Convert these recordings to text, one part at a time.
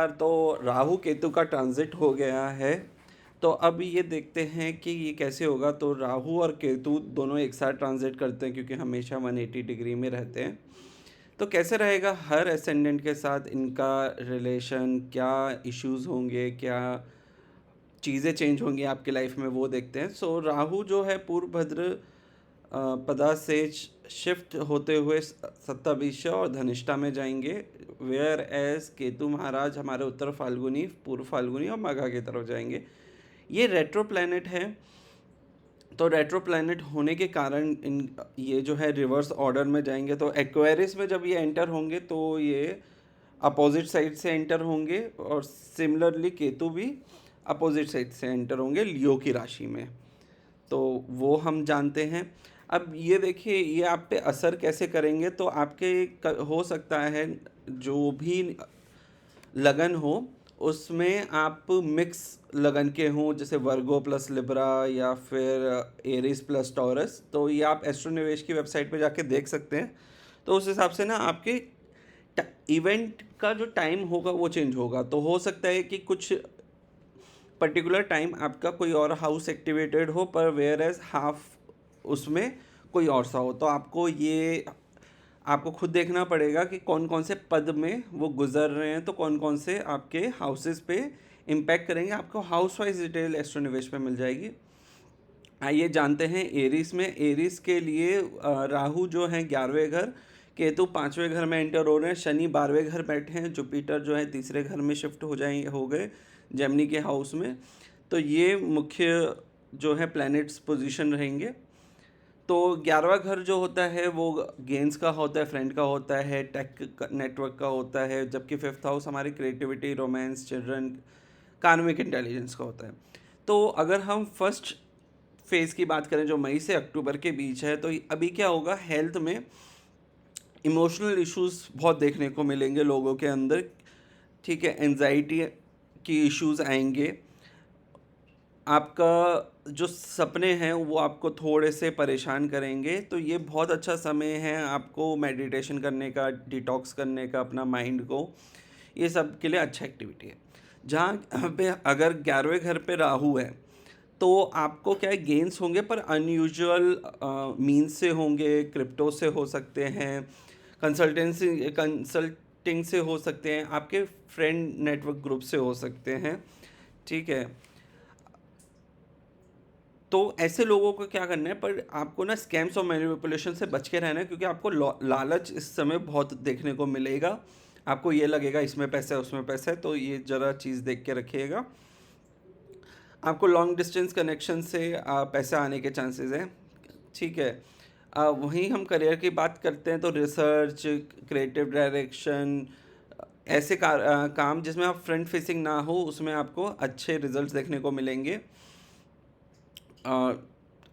यार, तो राहु केतु का ट्रांजिट हो गया है। तो अब ये देखते हैं कि ये कैसे होगा। तो राहु और केतु दोनों एक साथ ट्रांजिट करते हैं क्योंकि हमेशा 180 डिग्री में रहते हैं। तो कैसे रहेगा हर एसेंडेंट के साथ इनका रिलेशन, क्या इश्यूज होंगे, क्या चीज़ें चेंज होंगी आपकी लाइफ में, वो देखते हैं। सो राहु जो है पूर्व भद्र पदा से शिफ्ट होते हुए सत्तावीसरा और धनिष्ठा में जाएंगे। वेयर एज केतु महाराज हमारे उत्तर फाल्गुनी, पूर्व फाल्गुनी और मघा की तरफ जाएंगे। ये रेट्रो प्लैनेट है। तो रेट्रो प्लैनेट होने के कारण इन ये जो है रिवर्स ऑर्डर में जाएंगे। तो एक्वेरियस में जब ये एंटर होंगे तो ये अपोजिट साइड से एंटर होंगे, और सिमिलरली केतु भी अपोजिट साइड से एंटर होंगे लियो की राशि में। तो वो हम जानते हैं। अब ये देखिए ये आप पे असर कैसे करेंगे। तो आपके हो सकता है जो भी लगन हो उसमें आप मिक्स लगन के हों, जैसे वर्गो प्लस लिब्रा या फिर एरिस प्लस टॉरस। तो ये आप एस्ट्रोनिवेश की वेबसाइट पे जाके देख सकते हैं। तो उस हिसाब से ना आपके इवेंट का जो टाइम होगा वो चेंज होगा। तो हो सकता है कि कुछ पर्टिकुलर टाइम आपका कोई और हाउस एक्टिवेटेड हो, पर वेयर एज हाफ उसमें कोई और सा हो। तो आपको खुद देखना पड़ेगा कि कौन कौन से पद में वो गुजर रहे हैं, तो कौन कौन से आपके हाउसेस पे इम्पैक्ट करेंगे। आपको हाउस वाइज डिटेल एस्ट्रोनिवेश पे मिल जाएगी। आइए जानते हैं एरिस में। एरिस के लिए राहु जो है 11वें घर, केतु 5वें घर में एंटर हो रहे हैं, शनि 12वें घर बैठे हैं, जुपिटर जो है तीसरे घर में शिफ्ट हो गए जेमिनी के हाउस में। तो ये मुख्य जो है प्लैनेट्स पोजीशन रहेंगे। तो 11वां घर जो होता है वो गेंस का होता है, फ्रेंड का होता है, टेक नेटवर्क का होता है, जबकि 5th हाउस हमारी क्रिएटिविटी, रोमांस, चिल्ड्रन, कार्मिक इंटेलिजेंस का होता है। तो अगर हम फर्स्ट फेज़ की बात करें जो मई से अक्टूबर के बीच है, तो अभी क्या होगा, हेल्थ में इमोशनल इश्यूज बहुत देखने को मिलेंगे लोगों के अंदर। ठीक है, एंजाइटी की इश्यूज आएंगे। आपका जो सपने हैं वो आपको थोड़े से परेशान करेंगे। तो ये बहुत अच्छा समय है आपको मेडिटेशन करने का, डिटॉक्स करने का अपना माइंड को। ये सब के लिए अच्छा एक्टिविटी है। जहाँ पे अगर 11वें घर पे राहु है तो आपको क्या है, गेंस होंगे पर अनयूजुअल मीन्स से होंगे। क्रिप्टो से हो सकते हैं, कंसल्टिंग से हो सकते हैं, आपके फ्रेंड नेटवर्क ग्रुप से हो सकते हैं। ठीक है, तो ऐसे लोगों को क्या करना है, पर आपको ना स्कैम्स और मैनिपुलेशन से बच के रहना है, क्योंकि आपको लालच इस समय बहुत देखने को मिलेगा। आपको ये लगेगा इसमें पैसा है उसमें पैसा है, तो ये ज़रा चीज़ देख के रखिएगा। आपको लॉन्ग डिस्टेंस कनेक्शन से पैसा आने के चांसेस हैं। ठीक है, वहीं हम करियर की बात करते हैं तो रिसर्च, क्रिएटिव डायरेक्शन, ऐसे काम जिसमें आप फ्रंट फेसिंग ना हो उसमें आपको अच्छे रिजल्ट्स देखने को मिलेंगे।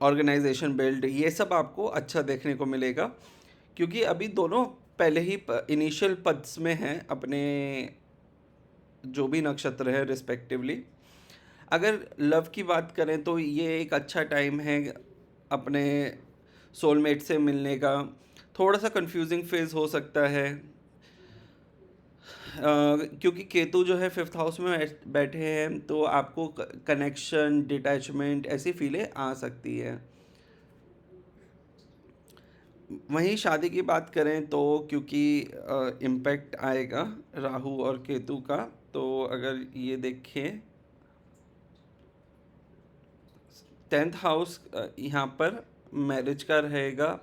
ऑर्गेनाइजेशन बिल्ड, ये सब आपको अच्छा देखने को मिलेगा, क्योंकि अभी दोनों पहले ही इनिशियल पद्स में हैं अपने जो भी नक्षत्र है रिस्पेक्टिवली। अगर लव की बात करें तो ये एक अच्छा टाइम है अपने सोलमेट से मिलने का। थोड़ा सा कंफ्यूजिंग फेज हो सकता है क्योंकि केतु जो है 5th हाउस में बैठे हैं, तो आपको कनेक्शन, डिटैचमेंट ऐसी फीलें आ सकती है। वहीं शादी की बात करें तो क्योंकि इम्पैक्ट आएगा राहु और केतु का, तो अगर ये देखें 10th हाउस यहाँ पर मैरिज का रहेगा।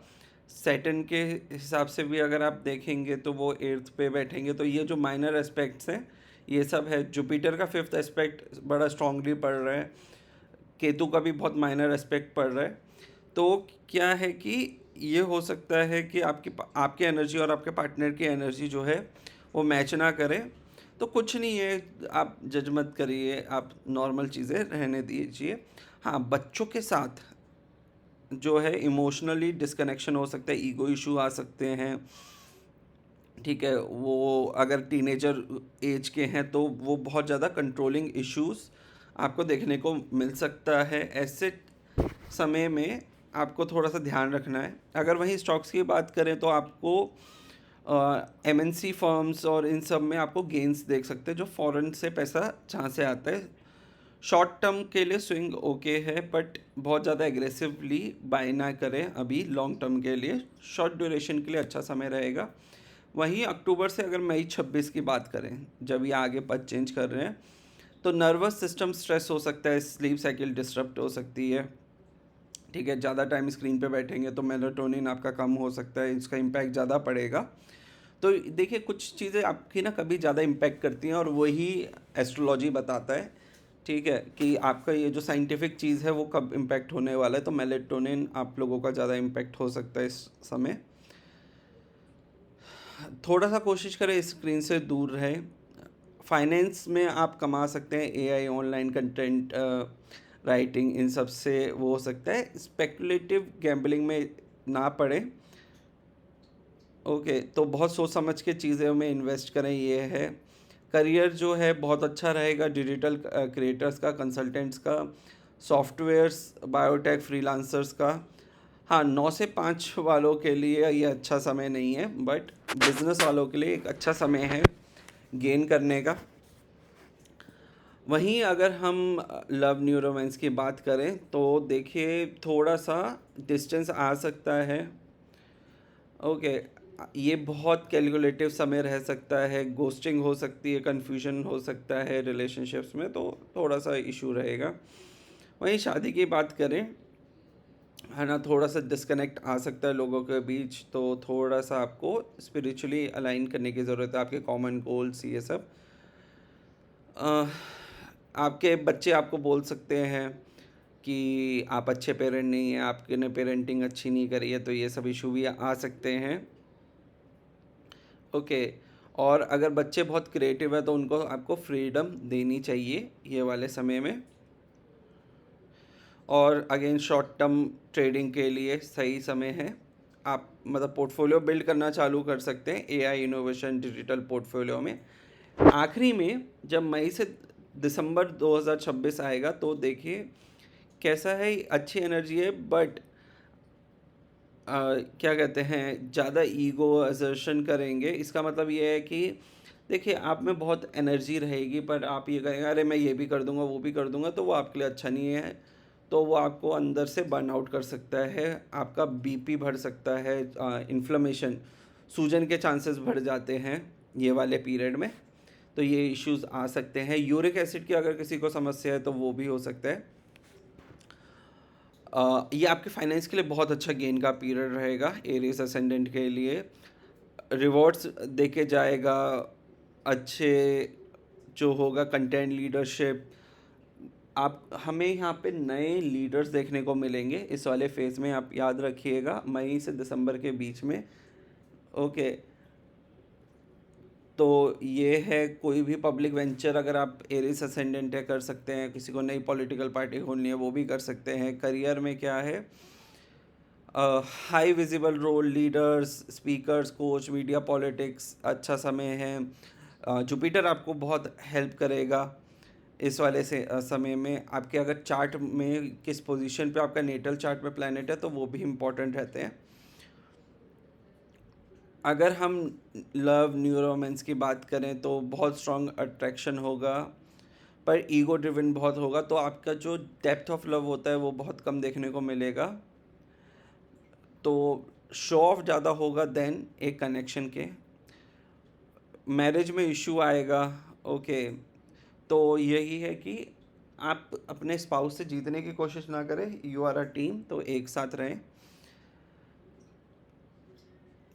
सैटर्न के हिसाब से भी अगर आप देखेंगे तो वो 8th पे बैठेंगे। तो ये जो माइनर एस्पेक्ट्स हैं ये सब है। जुपिटर का 5th एस्पेक्ट बड़ा स्ट्रांगली पड़ रहा है, केतु का भी बहुत माइनर एस्पेक्ट पड़ रहा है। तो क्या है कि ये हो सकता है कि आपकी एनर्जी और आपके पार्टनर की एनर्जी जो है वो मैच ना करे। तो कुछ नहीं है, आप जज मत करिए, आप नॉर्मल चीज़ें रहने दीजिए। हाँ, बच्चों के साथ जो है इमोशनली डिस्कनेक्शन हो सकता है, ईगो इशू आ सकते हैं। ठीक है, वो अगर टीनेजर एज के हैं तो वो बहुत ज़्यादा कंट्रोलिंग इश्यूज आपको देखने को मिल सकता है। ऐसे समय में आपको थोड़ा सा ध्यान रखना है। अगर वहीं स्टॉक्स की बात करें तो आपको एमएनसी फर्म्स और इन सब में आपको गेंस देख सकते हैं, जो फॉरेन से पैसा जहाँ से आता है। शॉर्ट टर्म के लिए स्विंग ओके है, बट बहुत ज़्यादा एग्रेसिवली बाय ना करें अभी। लॉन्ग टर्म के लिए, शॉर्ट ड्यूरेशन के लिए अच्छा समय रहेगा। वहीं अक्टूबर से अगर मई 26 की बात करें, जब ये आगे पद चेंज कर रहे हैं, तो नर्वस सिस्टम स्ट्रेस हो सकता है, स्लीप साइकिल डिस्टर्ब हो सकती है। ठीक है, ज़्यादा टाइम स्क्रीन पे बैठेंगे तो मेलाटोनिन आपका कम हो सकता है, इसका इम्पैक्ट ज़्यादा पड़ेगा। तो देखिए, कुछ चीज़ें आपकी ना कभी ज़्यादा इम्पैक्ट करती हैं और वही एस्ट्रोलॉजी बताता है, ठीक है, कि आपका ये जो साइंटिफिक चीज़ है वो कब इम्पैक्ट होने वाला है। तो मेलाटोनिन आप लोगों का ज़्यादा इम्पैक्ट हो सकता है इस समय। थोड़ा सा कोशिश करें स्क्रीन से दूर रहे। फाइनेंस में आप कमा सकते हैं, एआई, ऑनलाइन कंटेंट राइटिंग, इन सब से वो हो सकता है। स्पेकुलेटिव गैम्बलिंग में ना पड़े। ओके, तो बहुत सोच समझ के चीज़ों में इन्वेस्ट करें, ये है। करियर जो है बहुत अच्छा रहेगा, डिजिटल क्रिएटर्स का, कंसल्टेंट्स का, सॉफ्टवेयर्स, बायोटेक, फ्रीलांसर्स का। हाँ, 9 से 5 वालों के लिए ये अच्छा समय नहीं है, बट बिजनेस वालों के लिए एक अच्छा समय है गेन करने का। वहीं अगर हम लव न्यू रोमांस की बात करें तो देखिए, थोड़ा सा डिस्टेंस आ सकता है। ओके, ये बहुत कैलकुलेटिव समय रह सकता है, घोस्टिंग हो सकती है, कन्फ्यूजन हो सकता है रिलेशनशिप्स में, तो थोड़ा सा इशू रहेगा। वहीं शादी की बात करें, है ना, थोड़ा सा डिस्कनेक्ट आ सकता है लोगों के बीच, तो थोड़ा सा आपको स्पिरिचुअली अलाइन करने की ज़रूरत है, आपके कॉमन गोल्स ये सब। अ, आपके बच्चे आपको बोल सकते हैं कि आप अच्छे पेरेंट नहीं हैं, आपके ने पेरेंटिंग अच्छी नहीं करी है, तो ये सब इशू भी आ सकते हैं। ओके, और अगर बच्चे बहुत क्रिएटिव है तो उनको आपको फ्रीडम देनी चाहिए ये वाले समय में। और अगेन, शॉर्ट टर्म ट्रेडिंग के लिए सही समय है। आप मतलब पोर्टफोलियो बिल्ड करना चालू कर सकते हैं एआई इनोवेशन डिजिटल पोर्टफोलियो में। आखिरी में जब मई से दिसंबर 2026 आएगा तो देखिए कैसा है, अच्छी एनर्जी है, बट क्या कहते हैं, ज़्यादा ईगो असर्शन करेंगे। इसका मतलब ये है कि देखिए, आप में बहुत एनर्जी रहेगी, पर आप ये करेंगे अरे मैं ये भी कर दूंगा वो भी कर दूंगा, तो वो आपके लिए अच्छा नहीं है। तो वो आपको अंदर से बर्न आउट कर सकता है, आपका बीपी बढ़ सकता है, इन्फ्लेमेशन, सूजन के चांसेस बढ़ जाते हैं ये वाले पीरियड में। तो ये इश्यूज आ सकते हैं। यूरिक एसिड की अगर किसी को समस्या है तो वो भी हो सकता है। ये आपके फाइनेंस के लिए बहुत अच्छा गेन का पीरियड रहेगा एरियस असेंडेंट के लिए। रिवॉर्ड्स देके जाएगा, अच्छे जो होगा कंटेंट लीडरशिप। आप हमें यहाँ पे नए लीडर्स देखने को मिलेंगे इस वाले फेज़ में, आप याद रखिएगा, मई से दिसंबर के बीच में। ओके, तो ये है, कोई भी पब्लिक वेंचर अगर आप एरिस असेंडेंट है कर सकते हैं, किसी को नई पॉलिटिकल पार्टी खोलनी है वो भी कर सकते हैं। करियर में क्या है, high visible role, leaders, speakers, coach, media, politics, अच्छा समय है। जुपिटर आपको बहुत हेल्प करेगा इस वाले से समय में। आपके अगर चार्ट में किस पोजीशन पे आपका नेटल चार्ट में प्लैनेट है तो वो भी इम्पोर्टेंट रहते हैं। अगर हम लव न्यू रोमांस की बात करें तो बहुत स्ट्रॉन्ग अट्रैक्शन होगा, पर ईगो ड्रिवन बहुत होगा, तो आपका जो डेप्थ ऑफ लव होता है वो बहुत कम देखने को मिलेगा। तो शो ऑफ ज़्यादा होगा देन एक कनेक्शन के। मैरिज में इशू आएगा। ओके, तो यही है कि आप अपने स्पाउस से जीतने की कोशिश ना करें, यू आर अ टीम, तो एक साथ रहें।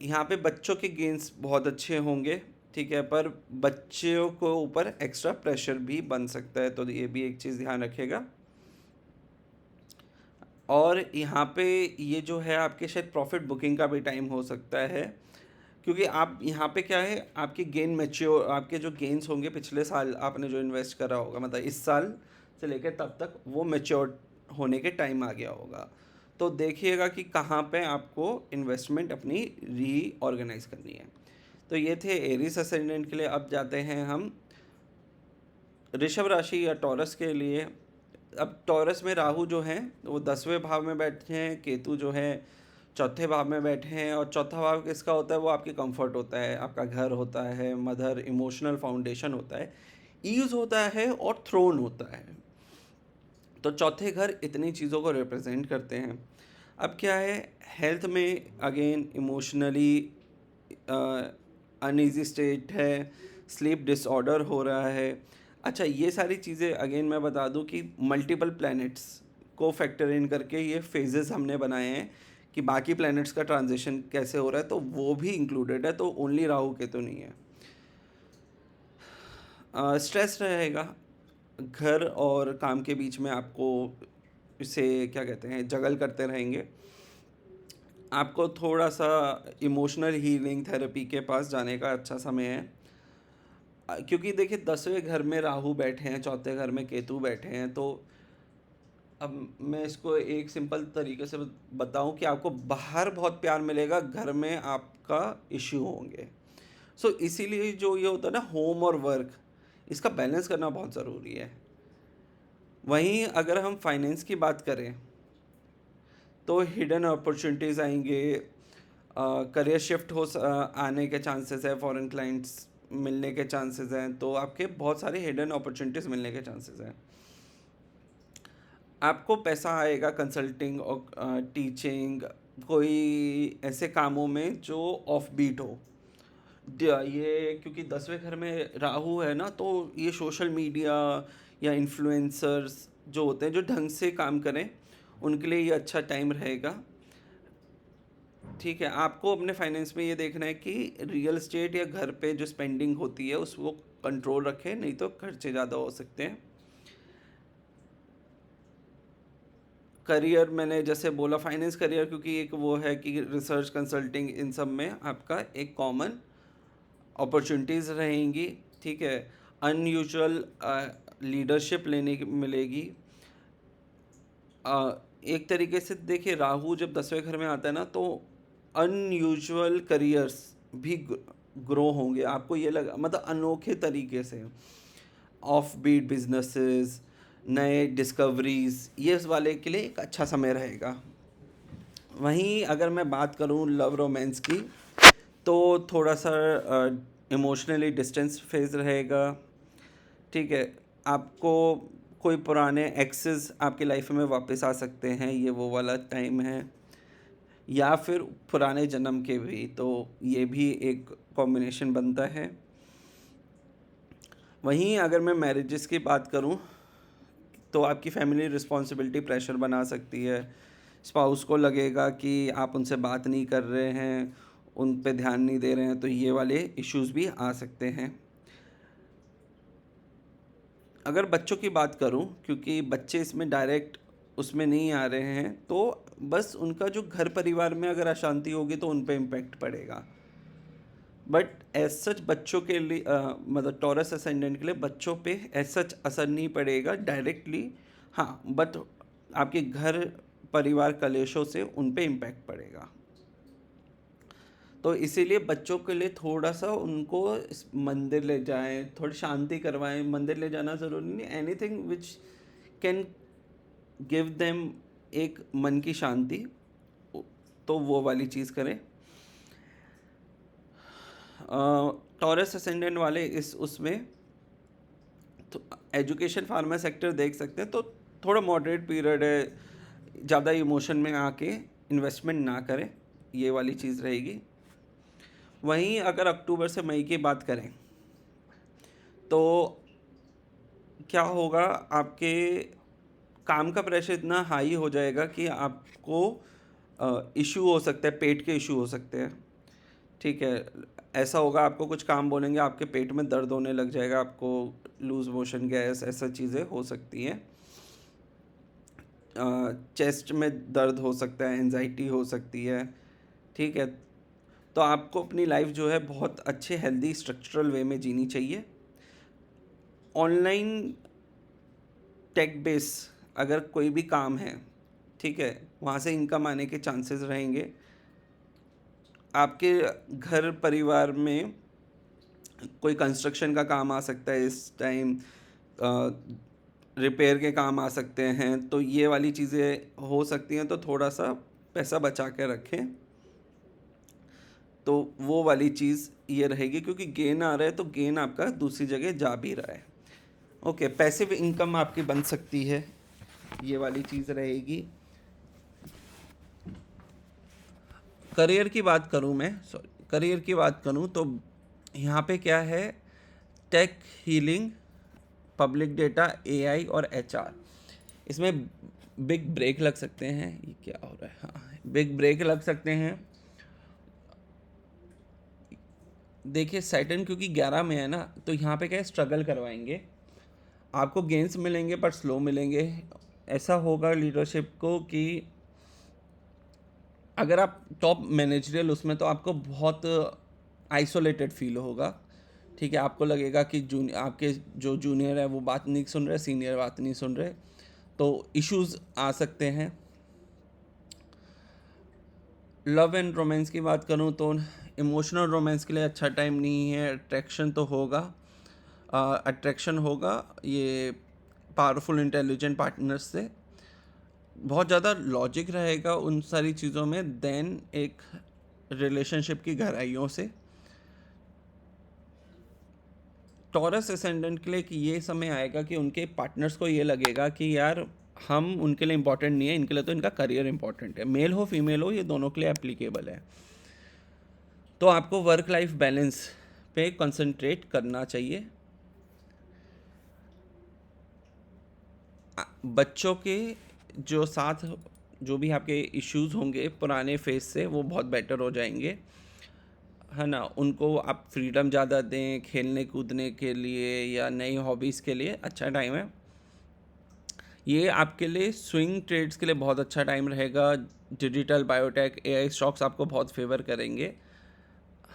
यहाँ पे बच्चों के गेम्स बहुत अच्छे होंगे, ठीक है, पर बच्चों को ऊपर एक्स्ट्रा प्रेशर भी बन सकता है, तो ये भी एक चीज़ ध्यान रखिएगा। और यहाँ पे ये जो है आपके शायद प्रॉफिट बुकिंग का भी टाइम हो सकता है, क्योंकि आप यहाँ पे क्या है, आपके गेन मैच्योर, आपके जो गेन्स होंगे पिछले साल आपने जो इन्वेस्ट करा होगा, मतलब इस साल से लेकर तब तक, वो मैच्योर होने के टाइम आ गया होगा। तो देखिएगा कि कहाँ पे आपको इन्वेस्टमेंट अपनी रीऑर्गेनाइज करनी है। तो ये थे एरीज असेंडेंट के लिए। अब जाते हैं हम ऋषभ राशि या टॉरस के लिए। अब टॉरस में राहु जो है वो 10वें भाव में बैठे हैं, केतु जो है चौथे भाव में बैठे हैं, और चौथा भाव किसका होता है? वो आपकी कंफर्ट होता है, आपका घर होता है, मदर, इमोशनल फाउंडेशन होता है, ईज होता है और थ्रोन होता है। तो चौथे घर इतनी चीज़ों को रिप्रेजेंट करते हैं। अब क्या है, हेल्थ में अगेन इमोशनली अनईजी स्टेट है, स्लीप डिसऑर्डर हो रहा है। अच्छा, ये सारी चीज़ें अगेन मैं बता दूं कि मल्टीपल प्लैनेट्स को फैक्टर इन करके ये फेजेस हमने बनाए हैं कि बाकी प्लैनेट्स का ट्रांजिशन कैसे हो रहा है, तो वो भी इंक्लूडेड है, तो ओनली राहु केतु नहीं है। स्ट्रेस रहेगा, घर और काम के बीच में आपको इसे क्या कहते हैं, जगल करते रहेंगे। आपको थोड़ा सा इमोशनल हीलिंग थेरेपी के पास जाने का अच्छा समय है, क्योंकि देखिए 10वें घर में राहु बैठे हैं, चौथे घर में केतु बैठे हैं। तो अब मैं इसको एक सिंपल तरीके से बताऊं कि आपको बाहर बहुत प्यार मिलेगा, घर में आपका इश्यू होंगे। सो इसीलिए जो ये होता है ना, होम और वर्क, इसका बैलेंस करना बहुत ज़रूरी है। वहीं अगर हम फाइनेंस की बात करें तो हिडन अपॉर्चुनिटीज़ आएंगे, करियर शिफ्ट आने के चांसेस है, फॉरेन क्लाइंट्स मिलने के चांसेस हैं, तो आपके बहुत सारे हिडन अपॉर्चुनिटीज़ मिलने के चांसेस हैं। आपको पैसा आएगा कंसल्टिंग और टीचिंग, कोई ऐसे कामों में जो ऑफ बीट हो। ये क्योंकि 10वें घर में राहु है ना, तो ये सोशल मीडिया या इन्फ्लुएंसर्स जो होते हैं, जो ढंग से काम करें, उनके लिए ये अच्छा टाइम रहेगा। ठीक है, आपको अपने फाइनेंस में ये देखना है कि रियल एस्टेट या घर पे जो स्पेंडिंग होती है उसको कंट्रोल रखें, नहीं तो खर्चे ज़्यादा हो सकते हैं। करियर मैंने जैसे बोला, फाइनेंस करियर, क्योंकि एक वो है कि रिसर्च कंसल्टिंग इन सब में आपका एक कॉमन अपॉर्चुनिटीज़ रहेंगी। ठीक है, अनयूजुअल लीडरशिप लेने की मिलेगी। एक तरीके से देखिए, राहु जब 10वें घर में आता है ना, तो अनयूजुअल करियर्स भी ग्रो होंगे। आपको ये लगा, मतलब अनोखे तरीके से ऑफ बीट बिजनेसेस, नए डिस्कवरीज, ये इस वाले के लिए एक अच्छा समय रहेगा। वहीं अगर मैं बात करूं लव रोमांस की, तो थोड़ा सा इमोशनली डिस्टेंस फेज रहेगा। ठीक है, आपको कोई पुराने एक्सेस आपकी लाइफ में वापस आ सकते हैं, ये वो वाला टाइम है, या फिर पुराने जन्म के भी, तो ये भी एक कॉम्बिनेशन बनता है। वहीं अगर मैं मैरिजेस की बात करूं, तो आपकी फैमिली रिस्पॉन्सिबिलिटी प्रेशर बना सकती है। स्पाउस को लगेगा कि आप उनसे बात नहीं कर रहे हैं, उन पे ध्यान नहीं दे रहे हैं, तो ये वाले इश्यूज भी आ सकते हैं। अगर बच्चों की बात करूं, क्योंकि बच्चे इसमें डायरेक्ट उसमें नहीं आ रहे हैं, तो बस उनका जो घर परिवार में अगर अशांति होगी तो उन पे इम्पेक्ट पड़ेगा। बट एज सच बच्चों के लिए मतलब टॉरस असेंडेंट के लिए बच्चों पे एज सच असर नहीं पड़ेगा डायरेक्टली। हाँ, बट आपके घर परिवार कलेशों से उन पे इम्पैक्ट पड़ेगा। तो इसीलिए बच्चों के लिए थोड़ा सा उनको मंदिर ले जाएं, थोड़ी शांति करवाएं। मंदिर ले जाना ज़रूरी नहीं, anything which can give them एक मन की शांति, तो वो वाली चीज़ करें। टॉरस असेंडेंट वाले इस उसमें तो एजुकेशन फार्मा सेक्टर देख सकते हैं, तो थोड़ा मॉडरेट पीरियड है, ज़्यादा इमोशन में आके इन्वेस्टमेंट ना करें, ये वाली चीज़ रहेगी। वहीं अगर अक्टूबर से मई की बात करें, तो क्या होगा, आपके काम का प्रेशर इतना हाई हो जाएगा कि आपको इशू हो सकता है, पेट के इशू हो सकते हैं। ठीक है, ऐसा होगा, आपको कुछ काम बोलेंगे, आपके पेट में दर्द होने लग जाएगा, आपको लूज़ मोशन, गैस, ऐसा चीज़ें हो सकती हैं। चेस्ट में दर्द हो सकता है, एंजाइटी हो सकती है। ठीक है, तो आपको अपनी लाइफ जो है बहुत अच्छे हेल्दी स्ट्रक्चरल वे में जीनी चाहिए। ऑनलाइन टेक बेस अगर कोई भी काम है, ठीक है, वहाँ से इनकम आने के चांसेस रहेंगे। आपके घर परिवार में कोई कंस्ट्रक्शन का काम आ सकता है इस टाइम, रिपेयर के काम आ सकते हैं, तो ये वाली चीज़ें हो सकती हैं। तो थोड़ा सा पैसा बचा के रखें, तो वो वाली चीज़ ये रहेगी, क्योंकि गेन आ रहा है तो गेन आपका दूसरी जगह जा भी रहा है। ओके, पैसिव इनकम आपकी बन सकती है, ये वाली चीज़ रहेगी। करियर की बात करूँ मैं, करियर की बात करूँ तो यहाँ पे क्या है, tech, healing, public data, AI और एचआर, इसमें बिग ब्रेक लग सकते हैं। ये क्या हो रहा है, हाँ बिग ब्रेक लग सकते हैं। देखिए सैटर्न क्योंकि 11 में है ना, तो यहाँ पे क्या है, स्ट्रगल करवाएंगे, आपको गेंस मिलेंगे पर स्लो मिलेंगे। ऐसा होगा लीडरशिप को कि अगर आप टॉप मैनेजरियल उसमें, तो आपको बहुत आइसोलेटेड फील होगा। ठीक है, आपको लगेगा कि आपके जो जूनियर है वो बात नहीं सुन रहे, सीनियर बात नहीं सुन रहे, तो इश्यूज आ सकते हैं। लव एंड रोमांस की बात करूँ तो इमोशनल रोमांस के लिए अच्छा टाइम नहीं है। अट्रैक्शन तो होगा, अट्रैक्शन होगा ये पावरफुल इंटेलिजेंट पार्टनर्स से, बहुत ज़्यादा लॉजिक रहेगा उन सारी चीज़ों में, देन एक रिलेशनशिप की गहराइयों से। टॉरस असेंडेंट के लिए कि ये समय आएगा कि उनके पार्टनर्स को ये लगेगा कि यार हम उनके लिए इम्पोर्टेंट नहीं है, इनके लिए तो इनका करियर इम्पोर्टेंट है। मेल हो फीमेल हो, ये दोनों के लिए एप्लीकेबल है। तो आपको वर्क लाइफ बैलेंस पे कंसंट्रेट करना चाहिए। बच्चों के जो साथ जो भी आपके इश्यूज होंगे पुराने फेज से, वो बहुत बेटर हो जाएंगे, है ना। उनको आप फ्रीडम ज़्यादा दें खेलने कूदने के लिए या नई हॉबीज़ के लिए, अच्छा टाइम है ये आपके लिए। स्विंग ट्रेड्स के लिए बहुत अच्छा टाइम रहेगा। डिजिटल, बायोटेक, एआई स्टॉक्स आपको बहुत फेवर करेंगे,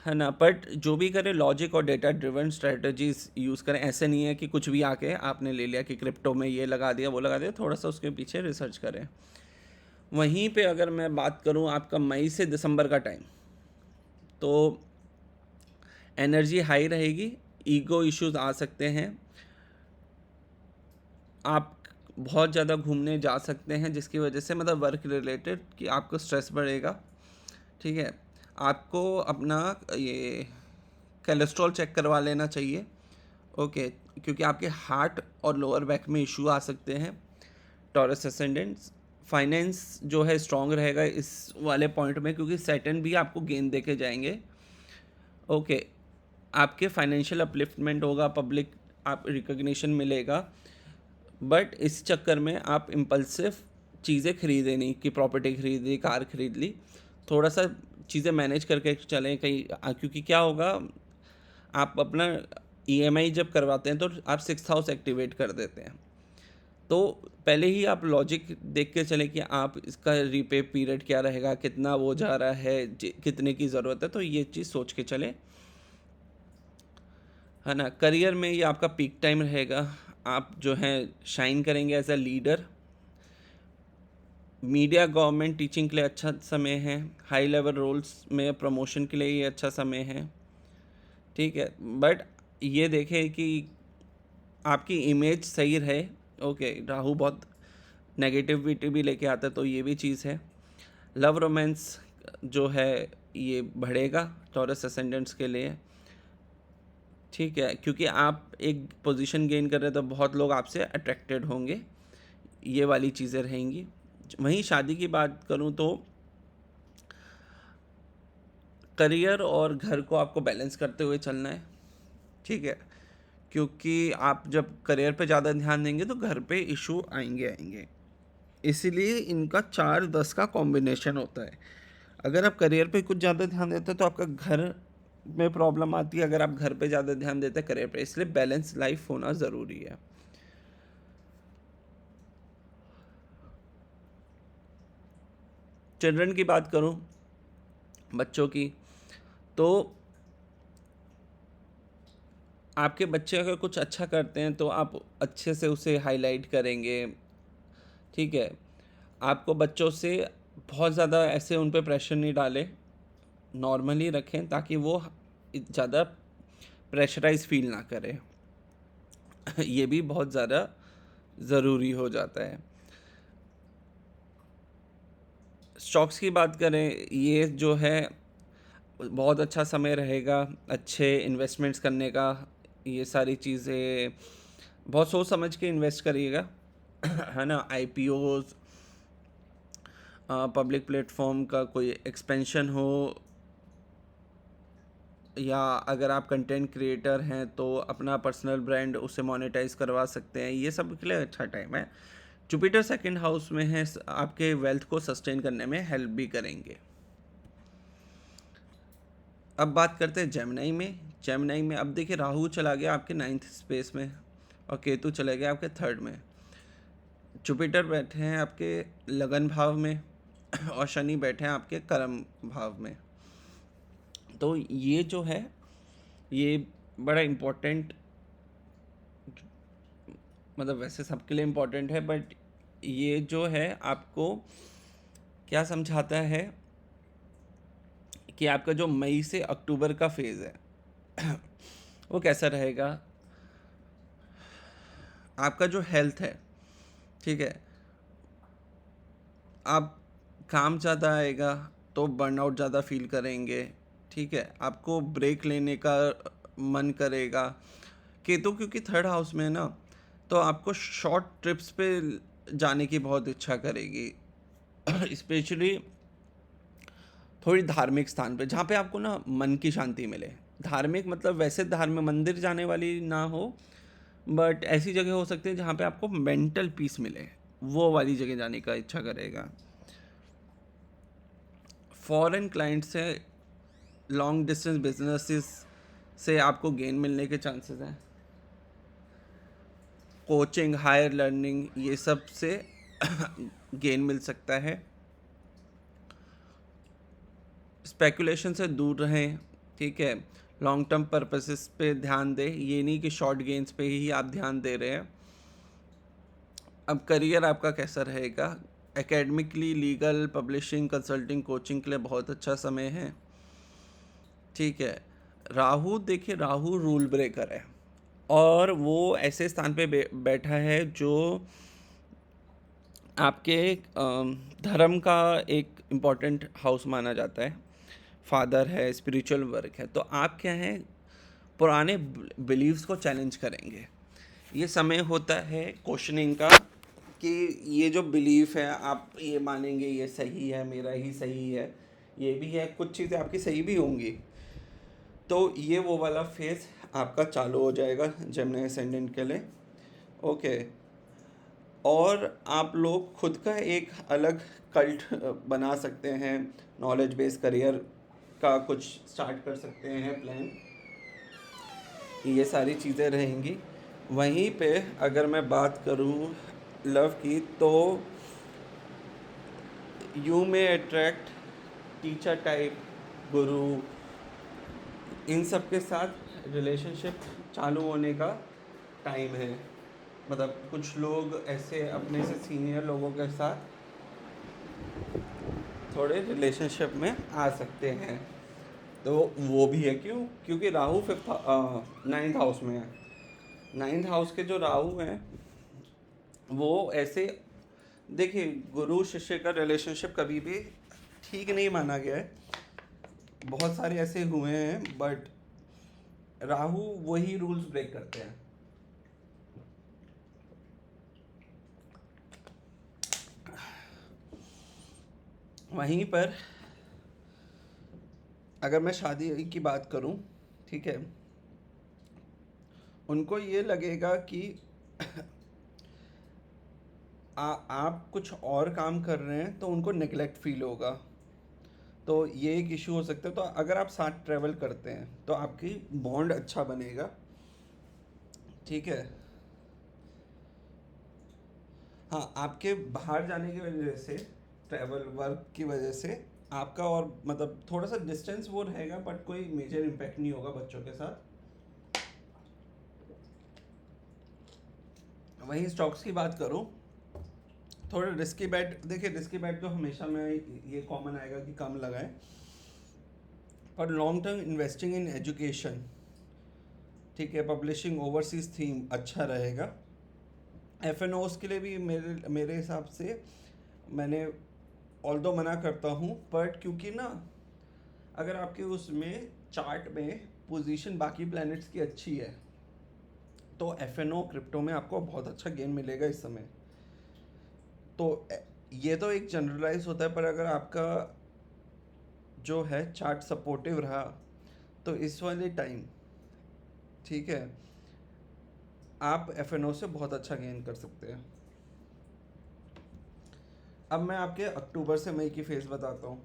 है ना। बट जो भी करें लॉजिक और डेटा ड्रिवन स्ट्रेटजीज यूज़ करें। ऐसे नहीं है कि कुछ भी आके आपने ले लिया कि क्रिप्टो में ये लगा दिया वो लगा दिया, थोड़ा सा उसके पीछे रिसर्च करें। वहीं पे अगर मैं बात करूं आपका मई से दिसंबर का टाइम, तो एनर्जी हाई रहेगी, ईगो इश्यूज आ सकते हैं, आप बहुत ज़्यादा घूमने जा सकते हैं जिसकी वजह से मतलब वर्क रिलेटेड कि आपको स्ट्रेस बढ़ेगा। ठीक है, आपको अपना ये कोलेस्ट्रॉल चेक करवा लेना चाहिए। ओके, क्योंकि आपके हार्ट और लोअर बैक में इशू आ सकते हैं। टॉरस असेंडेंट्स, फाइनेंस जो है स्ट्रांग रहेगा इस वाले पॉइंट में, क्योंकि सैटर्न भी आपको गेन दे के जाएंगे। ओके, आपके फाइनेंशियल अपलिफ्टमेंट होगा, पब्लिक आप रिकग्निशन मिलेगा, बट इस चक्कर में आप इम्पल्सिव चीज़ें खरीदें नहीं कि प्रॉपर्टी खरीद ली, कार खरीद ली। थोड़ा सा चीज़ें मैनेज करके चलें कहीं, क्योंकि क्या होगा, आप अपना ईएमआई जब करवाते हैं तो आप 6th हाउस एक्टिवेट कर देते हैं, तो पहले ही आप लॉजिक देख के चलें कि आप इसका रीपे पीरियड क्या रहेगा, कितना वो जा रहा है, कितने की ज़रूरत है, तो ये चीज़ सोच के चलें, है ना। करियर में ये आपका पीक टाइम रहेगा, आप जो हैं शाइन करेंगे as a leader. Media, government, teaching के लिए अच्छा समय है। हाई लेवल रोल्स में प्रमोशन के लिए ये अच्छा समय है। ठीक है, बट ये देखें कि आपकी इमेज सही रहे। ओके, राहु बहुत नेगेटिविटी भी लेके आता है, तो ये भी चीज़ है। लव रोमांस जो है ये बढ़ेगा टॉरस असेंडेंट्स के लिए। ठीक है, क्योंकि आप एक पोजीशन गेन कर रहे हैं तो बहुत लोग आपसे अट्रैक्टेड होंगे, ये वाली चीज़ें रहेंगी। वहीं शादी की बात करूं तो करियर और घर को आपको बैलेंस करते हुए चलना है। ठीक है, क्योंकि आप जब करियर पे ज़्यादा ध्यान देंगे तो घर पे इशू आएंगे आएंगे, इसीलिए इनका 4-10 का कॉम्बिनेशन होता है। अगर आप करियर पे कुछ ज़्यादा ध्यान देते हैं तो आपका घर में प्रॉब्लम आती है, अगर आप घर पे ज़्यादा ध्यान देते हैं करियर पे, इसलिए बैलेंस लाइफ होना ज़रूरी है। चिल्ड्रन की बात करूं, बच्चों की, तो आपके बच्चे अगर कुछ अच्छा करते हैं तो आप अच्छे से उसे हाईलाइट करेंगे। ठीक है, आपको बच्चों से बहुत ज़्यादा ऐसे उन पे प्रेशर नहीं डालें, नॉर्मली रखें ताकि वो ज़्यादा प्रेशराइज फील ना करें। ये भी बहुत ज़्यादा ज़रूरी हो जाता है। स्टॉक्स की बात करें, ये जो है बहुत अच्छा समय रहेगा अच्छे इन्वेस्टमेंट्स करने का। ये सारी चीज़ें बहुत सोच समझ के इन्वेस्ट करिएगा है ना। आईपीओज, पब्लिक प्लेटफॉर्म का कोई एक्सपेंशन हो, या अगर आप कंटेंट क्रिएटर हैं तो अपना पर्सनल ब्रांड उसे मोनेटाइज करवा सकते हैं, ये सब के लिए अच्छा टाइम है। जुपिटर सेकंड हाउस में है, आपके वेल्थ को सस्टेन करने में हेल्प भी करेंगे। अब बात करते हैं जेमिनी में। जेमिनी में अब देखिए, राहु चला गया आपके 9th स्पेस में और केतु चले गया आपके 3rd में। जुपिटर बैठे हैं आपके लगन भाव में और शनि बैठे हैं आपके कर्म भाव में। तो ये जो है ये बड़ा इम्पोर्टेंट, मतलब वैसे सबके लिए इम्पोर्टेंट है, बट ये जो है आपको क्या समझाता है कि आपका जो मई से अक्टूबर का फेज़ है वो कैसा रहेगा। आपका जो हेल्थ है, ठीक है, आप काम ज़्यादा आएगा तो बर्नआउट ज़्यादा फील करेंगे, ठीक है, आपको ब्रेक लेने का मन करेगा। केतु क्योंकि 3rd हाउस में है ना, तो आपको शॉर्ट ट्रिप्स पे जाने की बहुत इच्छा करेगी स्पेशली थोड़ी धार्मिक स्थान पे, जहाँ पे आपको ना मन की शांति मिले। धार्मिक मतलब वैसे धार्मिक मंदिर जाने वाली ना हो, बट ऐसी जगह हो सकती है जहाँ पे आपको मेंटल पीस मिले, वो वाली जगह जाने का इच्छा करेगा। फॉरेन क्लाइंट से, लॉन्ग डिस्टेंस बिजनेसेस से आपको गेन मिलने के चांसेस हैं। कोचिंग, हायर लर्निंग, ये सब से गेन मिल सकता है। स्पेकुलेशन से दूर रहें, ठीक है, लॉन्ग टर्म पर्पसेस पे ध्यान दें, ये नहीं कि शॉर्ट गेन्स पे ही आप ध्यान दे रहे हैं। अब करियर आपका कैसा रहेगा? Academically, legal, publishing, consulting, coaching के लिए बहुत अच्छा समय है, ठीक है। राहु देखिए, राहु रूल ब्रेकर है और वो ऐसे स्थान पे बैठा है जो आपके धर्म का एक इम्पॉर्टेंट हाउस माना जाता है। फादर है, स्पिरिचुअल वर्क है, तो आप क्या है, पुराने बिलीव्स को चैलेंज करेंगे। ये समय होता है क्वेश्चनिंग का कि ये जो बिलीफ है आप ये मानेंगे ये सही है, मेरा ही सही है, ये भी है, कुछ चीज़ें आपकी सही भी होंगी। तो ये वो वाला फेज़ आपका चालू हो जाएगा जेमिनी असेंडेंट के लिए, ओके। और आप लोग खुद का एक अलग कल्ट बना सकते हैं, नॉलेज बेस्ड करियर का कुछ स्टार्ट कर सकते हैं प्लान, ये सारी चीज़ें रहेंगी। वहीं पे अगर मैं बात करूँ लव की, तो यू में अट्रैक्ट टीचर टाइप, गुरु, इन सब के साथ रिलेशनशिप चालू होने का टाइम है। मतलब कुछ लोग ऐसे अपने से सीनियर लोगों के साथ थोड़े रिलेशनशिप में आ सकते हैं, तो वो भी है। क्यों? क्योंकि राहु 9th हाउस में है। 9th हाउस के जो राहु हैं वो ऐसे, देखिए, गुरु शिष्य का रिलेशनशिप कभी भी ठीक नहीं माना गया है, बहुत सारे ऐसे हुए हैं, बट राहु वही रूल्स ब्रेक करते हैं। वहीं पर अगर मैं शादी की बात करूं, ठीक है, उनको ये लगेगा कि आप कुछ और काम कर रहे हैं तो उनको नेगलेक्ट फील होगा, तो ये एक इशू हो सकता है। तो अगर आप साथ ट्रैवल करते हैं तो आपकी बॉन्ड अच्छा बनेगा, ठीक है। हाँ, आपके बाहर जाने की वजह से, ट्रैवल वर्क की वजह से आपका और मतलब थोड़ा सा डिस्टेंस वो रहेगा, बट कोई मेजर इम्पैक्ट नहीं होगा बच्चों के साथ। वहीं स्टॉक्स की बात करूँ, थोड़ा रिस्की बैट, देखिए रिस्की बैट तो हमेशा में ये कॉमन आएगा कि कम लगाएं, पर long term investing in education, ठीक है, पब्लिशिंग, ओवरसीज थीम अच्छा रहेगा। एफ एन ओज के लिए भी मेरे हिसाब से मैंने ऑल्दो मना करता हूँ, बट क्योंकि ना अगर आपके उसमें चार्ट में पोजीशन बाकी प्लैनेट्स की अच्छी है तो एफ क्रिप्टो में आपको बहुत अच्छा गेन मिलेगा इस समय। तो ये तो एक जनरलाइज होता है, पर अगर आपका जो है चार्ट सपोर्टिव रहा तो इस वाले टाइम, ठीक है, आप एफ से बहुत अच्छा गेन कर सकते हैं। अब मैं आपके अक्टूबर से मई की फेज़ बताता हूँ।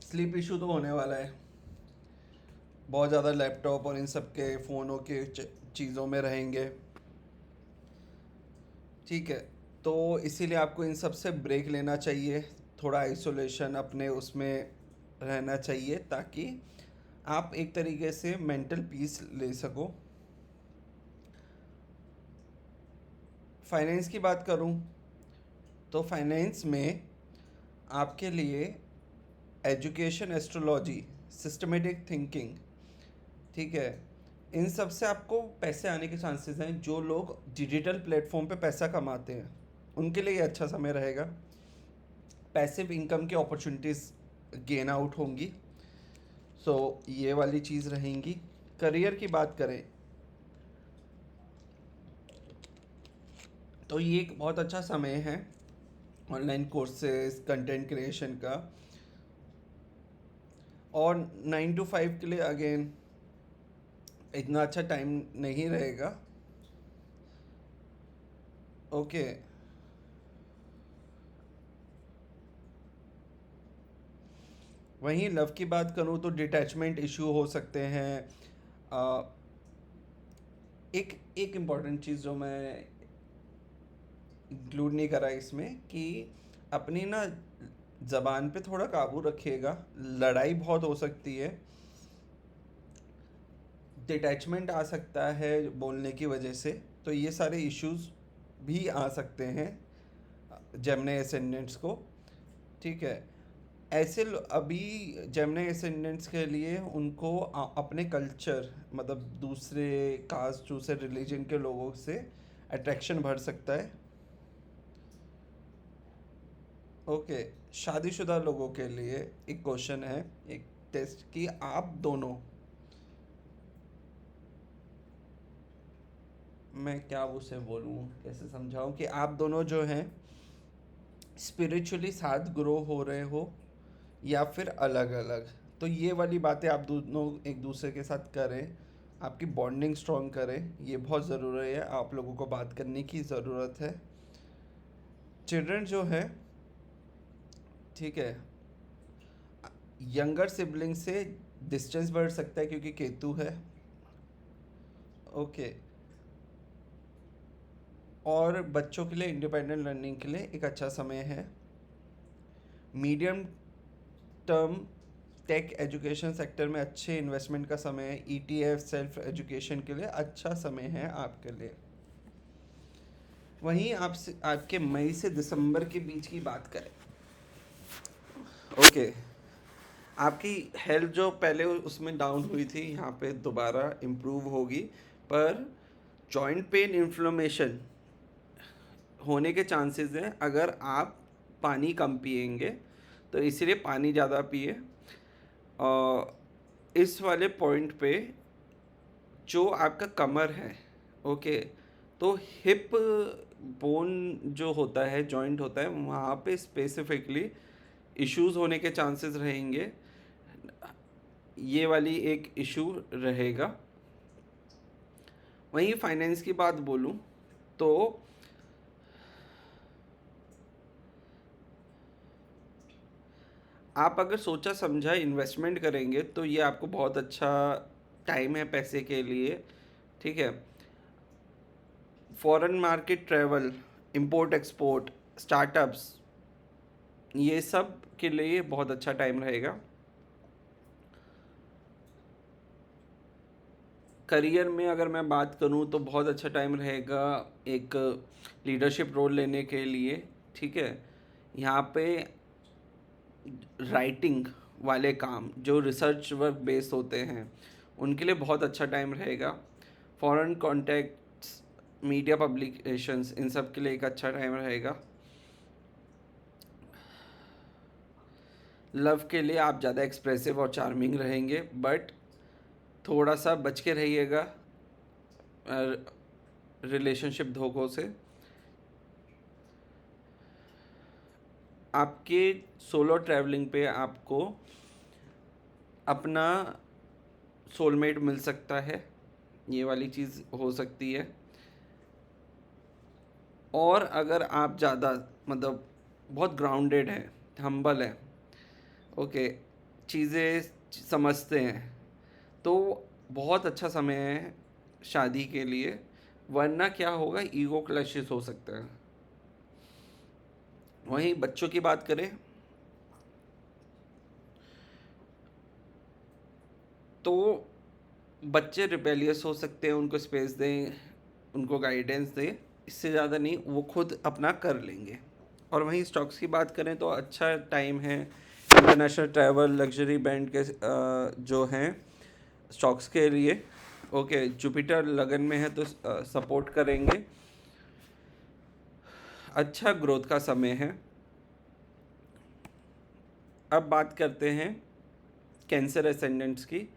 स्लीप इशू तो होने वाला है, बहुत ज़्यादा लैपटॉप और इन सब के फ़ोनों के चीज़ों में रहेंगे, ठीक है। तो इसीलिए आपको इन सब से ब्रेक लेना चाहिए, थोड़ा आइसोलेशन अपने उसमें रहना चाहिए ताकि आप एक तरीके से मेंटल पीस ले सको। फाइनेंस की बात करूं तो फाइनेंस में आपके लिए एजुकेशन, एस्ट्रोलॉजी, सिस्टमेटिक थिंकिंग, ठीक है, इन सब से आपको पैसे आने के चांसेस हैं। जो लोग डिजिटल प्लेटफॉर्म पे पैसा कमाते हैं उनके लिए ये अच्छा समय रहेगा। पैसिव इनकम की अपॉर्चुनिटीज़ गेन आउट होंगी, सो ये वाली चीज़ रहेंगी। करियर की बात करें तो ये एक बहुत अच्छा समय है ऑनलाइन कोर्सेज, कंटेंट क्रिएशन का। और 9 to 5 के लिए अगेन इतना अच्छा टाइम नहीं रहेगा, ओके। वहीं लव की बात करूँ तो डिटैचमेंट इशू हो सकते हैं। आ, एक एक इम्पॉर्टेंट चीज़ जो मैं इंक्लूड नहीं करा इसमें कि अपनी ना ज़बान पे थोड़ा काबू रखिएगा, लड़ाई बहुत हो सकती है, डिटैचमेंट आ सकता है बोलने की वजह से, तो ये सारे इश्यूज भी आ सकते हैं जेमिनी एसेंडेंट्स को, ठीक है। अभी जेमिनी एसेंडेंट्स के लिए उनको अपने कल्चर, मतलब दूसरे कास्ट, दूसरे रिलीजन के लोगों से अट्रैक्शन बढ़ सकता है, ओके। शादीशुदा लोगों के लिए एक क्वेश्चन है, एक टेस्ट कि आप दोनों, मैं क्या उसे बोलूँ, कैसे समझाऊँ कि आप दोनों जो हैं स्पिरिचुअली साथ ग्रो हो रहे हो या फिर अलग अलग। तो ये वाली बातें आप दोनों एक दूसरे के साथ करें, आपकी बॉन्डिंग स्ट्रॉन्ग करें, ये बहुत ज़रूरी है। आप लोगों को बात करने की ज़रूरत है। चिल्ड्रन जो है, ठीक है, यंगर सिबलिंग से डिस्टेंस बढ़ सकता है क्योंकि केतु है, ओके। और बच्चों के लिए इंडिपेंडेंट लर्निंग के लिए एक अच्छा समय है। Medium term tech education sector में अच्छे इन्वेस्टमेंट का समय है। ईटीएफ, सेल्फ एजुकेशन के लिए अच्छा समय है आपके लिए। वहीं आपसे आपके मई से दिसंबर के बीच की बात करें, ओके, आपकी हेल्थ जो पहले उसमें डाउन हुई थी यहाँ पे दोबारा इम्प्रूव होगी, पर जॉइंट पेन, इन्फ्लेमेशन होने के चांसेस हैं अगर आप पानी कम पिएंगे, तो इसीलिए पानी ज़्यादा पिए। और इस वाले पॉइंट पे जो आपका कमर है, ओके, तो हिप बोन जो होता है, जॉइंट होता है, वहाँ पे स्पेसिफिकली इश्यूज होने के चांसेस रहेंगे। ये वाली एक इशू रहेगा। वहीं फाइनेंस की बात बोलूँ तो आप अगर सोचा समझा इन्वेस्टमेंट करेंगे तो ये आपको बहुत अच्छा टाइम है पैसे के लिए, ठीक है। Foreign market, travel, import export, startups, ये सब के लिए बहुत अच्छा टाइम रहेगा। करियर में अगर मैं बात करूं तो बहुत अच्छा टाइम रहेगा एक लीडरशिप रोल लेने के लिए, ठीक है। यहाँ पे राइटिंग वाले काम जो रिसर्च वर्क बेस्ड होते हैं उनके लिए बहुत अच्छा टाइम रहेगा। फॉरेन कॉन्टैक्ट्स मीडिया पब्लिकेशंस, इन सब के लिए एक अच्छा टाइम रहेगा। लव के लिए आप ज़्यादा एक्सप्रेसिव और चार्मिंग रहेंगे, बट थोड़ा सा बच के रहिएगा रिलेशनशिप धोखों से। आपके सोलो ट्रैवलिंग पे आपको अपना सोलमेट मिल सकता है, ये वाली चीज़ हो सकती है। और अगर आप ज़्यादा मतलब बहुत ग्राउंडेड हैं, हम्बल हैं, ओके, चीज़ें समझते हैं, तो बहुत अच्छा समय है शादी के लिए। वरना क्या होगा, ईगो क्लैशेस हो सकते हैं। वहीं बच्चों की बात करें तो बच्चे रिबेलियस हो सकते हैं, उनको स्पेस दें, उनको गाइडेंस दें, इससे ज़्यादा नहीं, वो खुद अपना कर लेंगे। और वहीं स्टॉक्स की बात करें तो अच्छा टाइम है इंटरनेशनल ट्रैवल, लग्जरी बैंड के जो हैं स्टॉक्स के लिए। ओके, जुपिटर लगन में है तो सपोर्ट करेंगे, अच्छा ग्रोथ का समय है। अब बात करते हैं कैंसर एसेंडेंट्स की।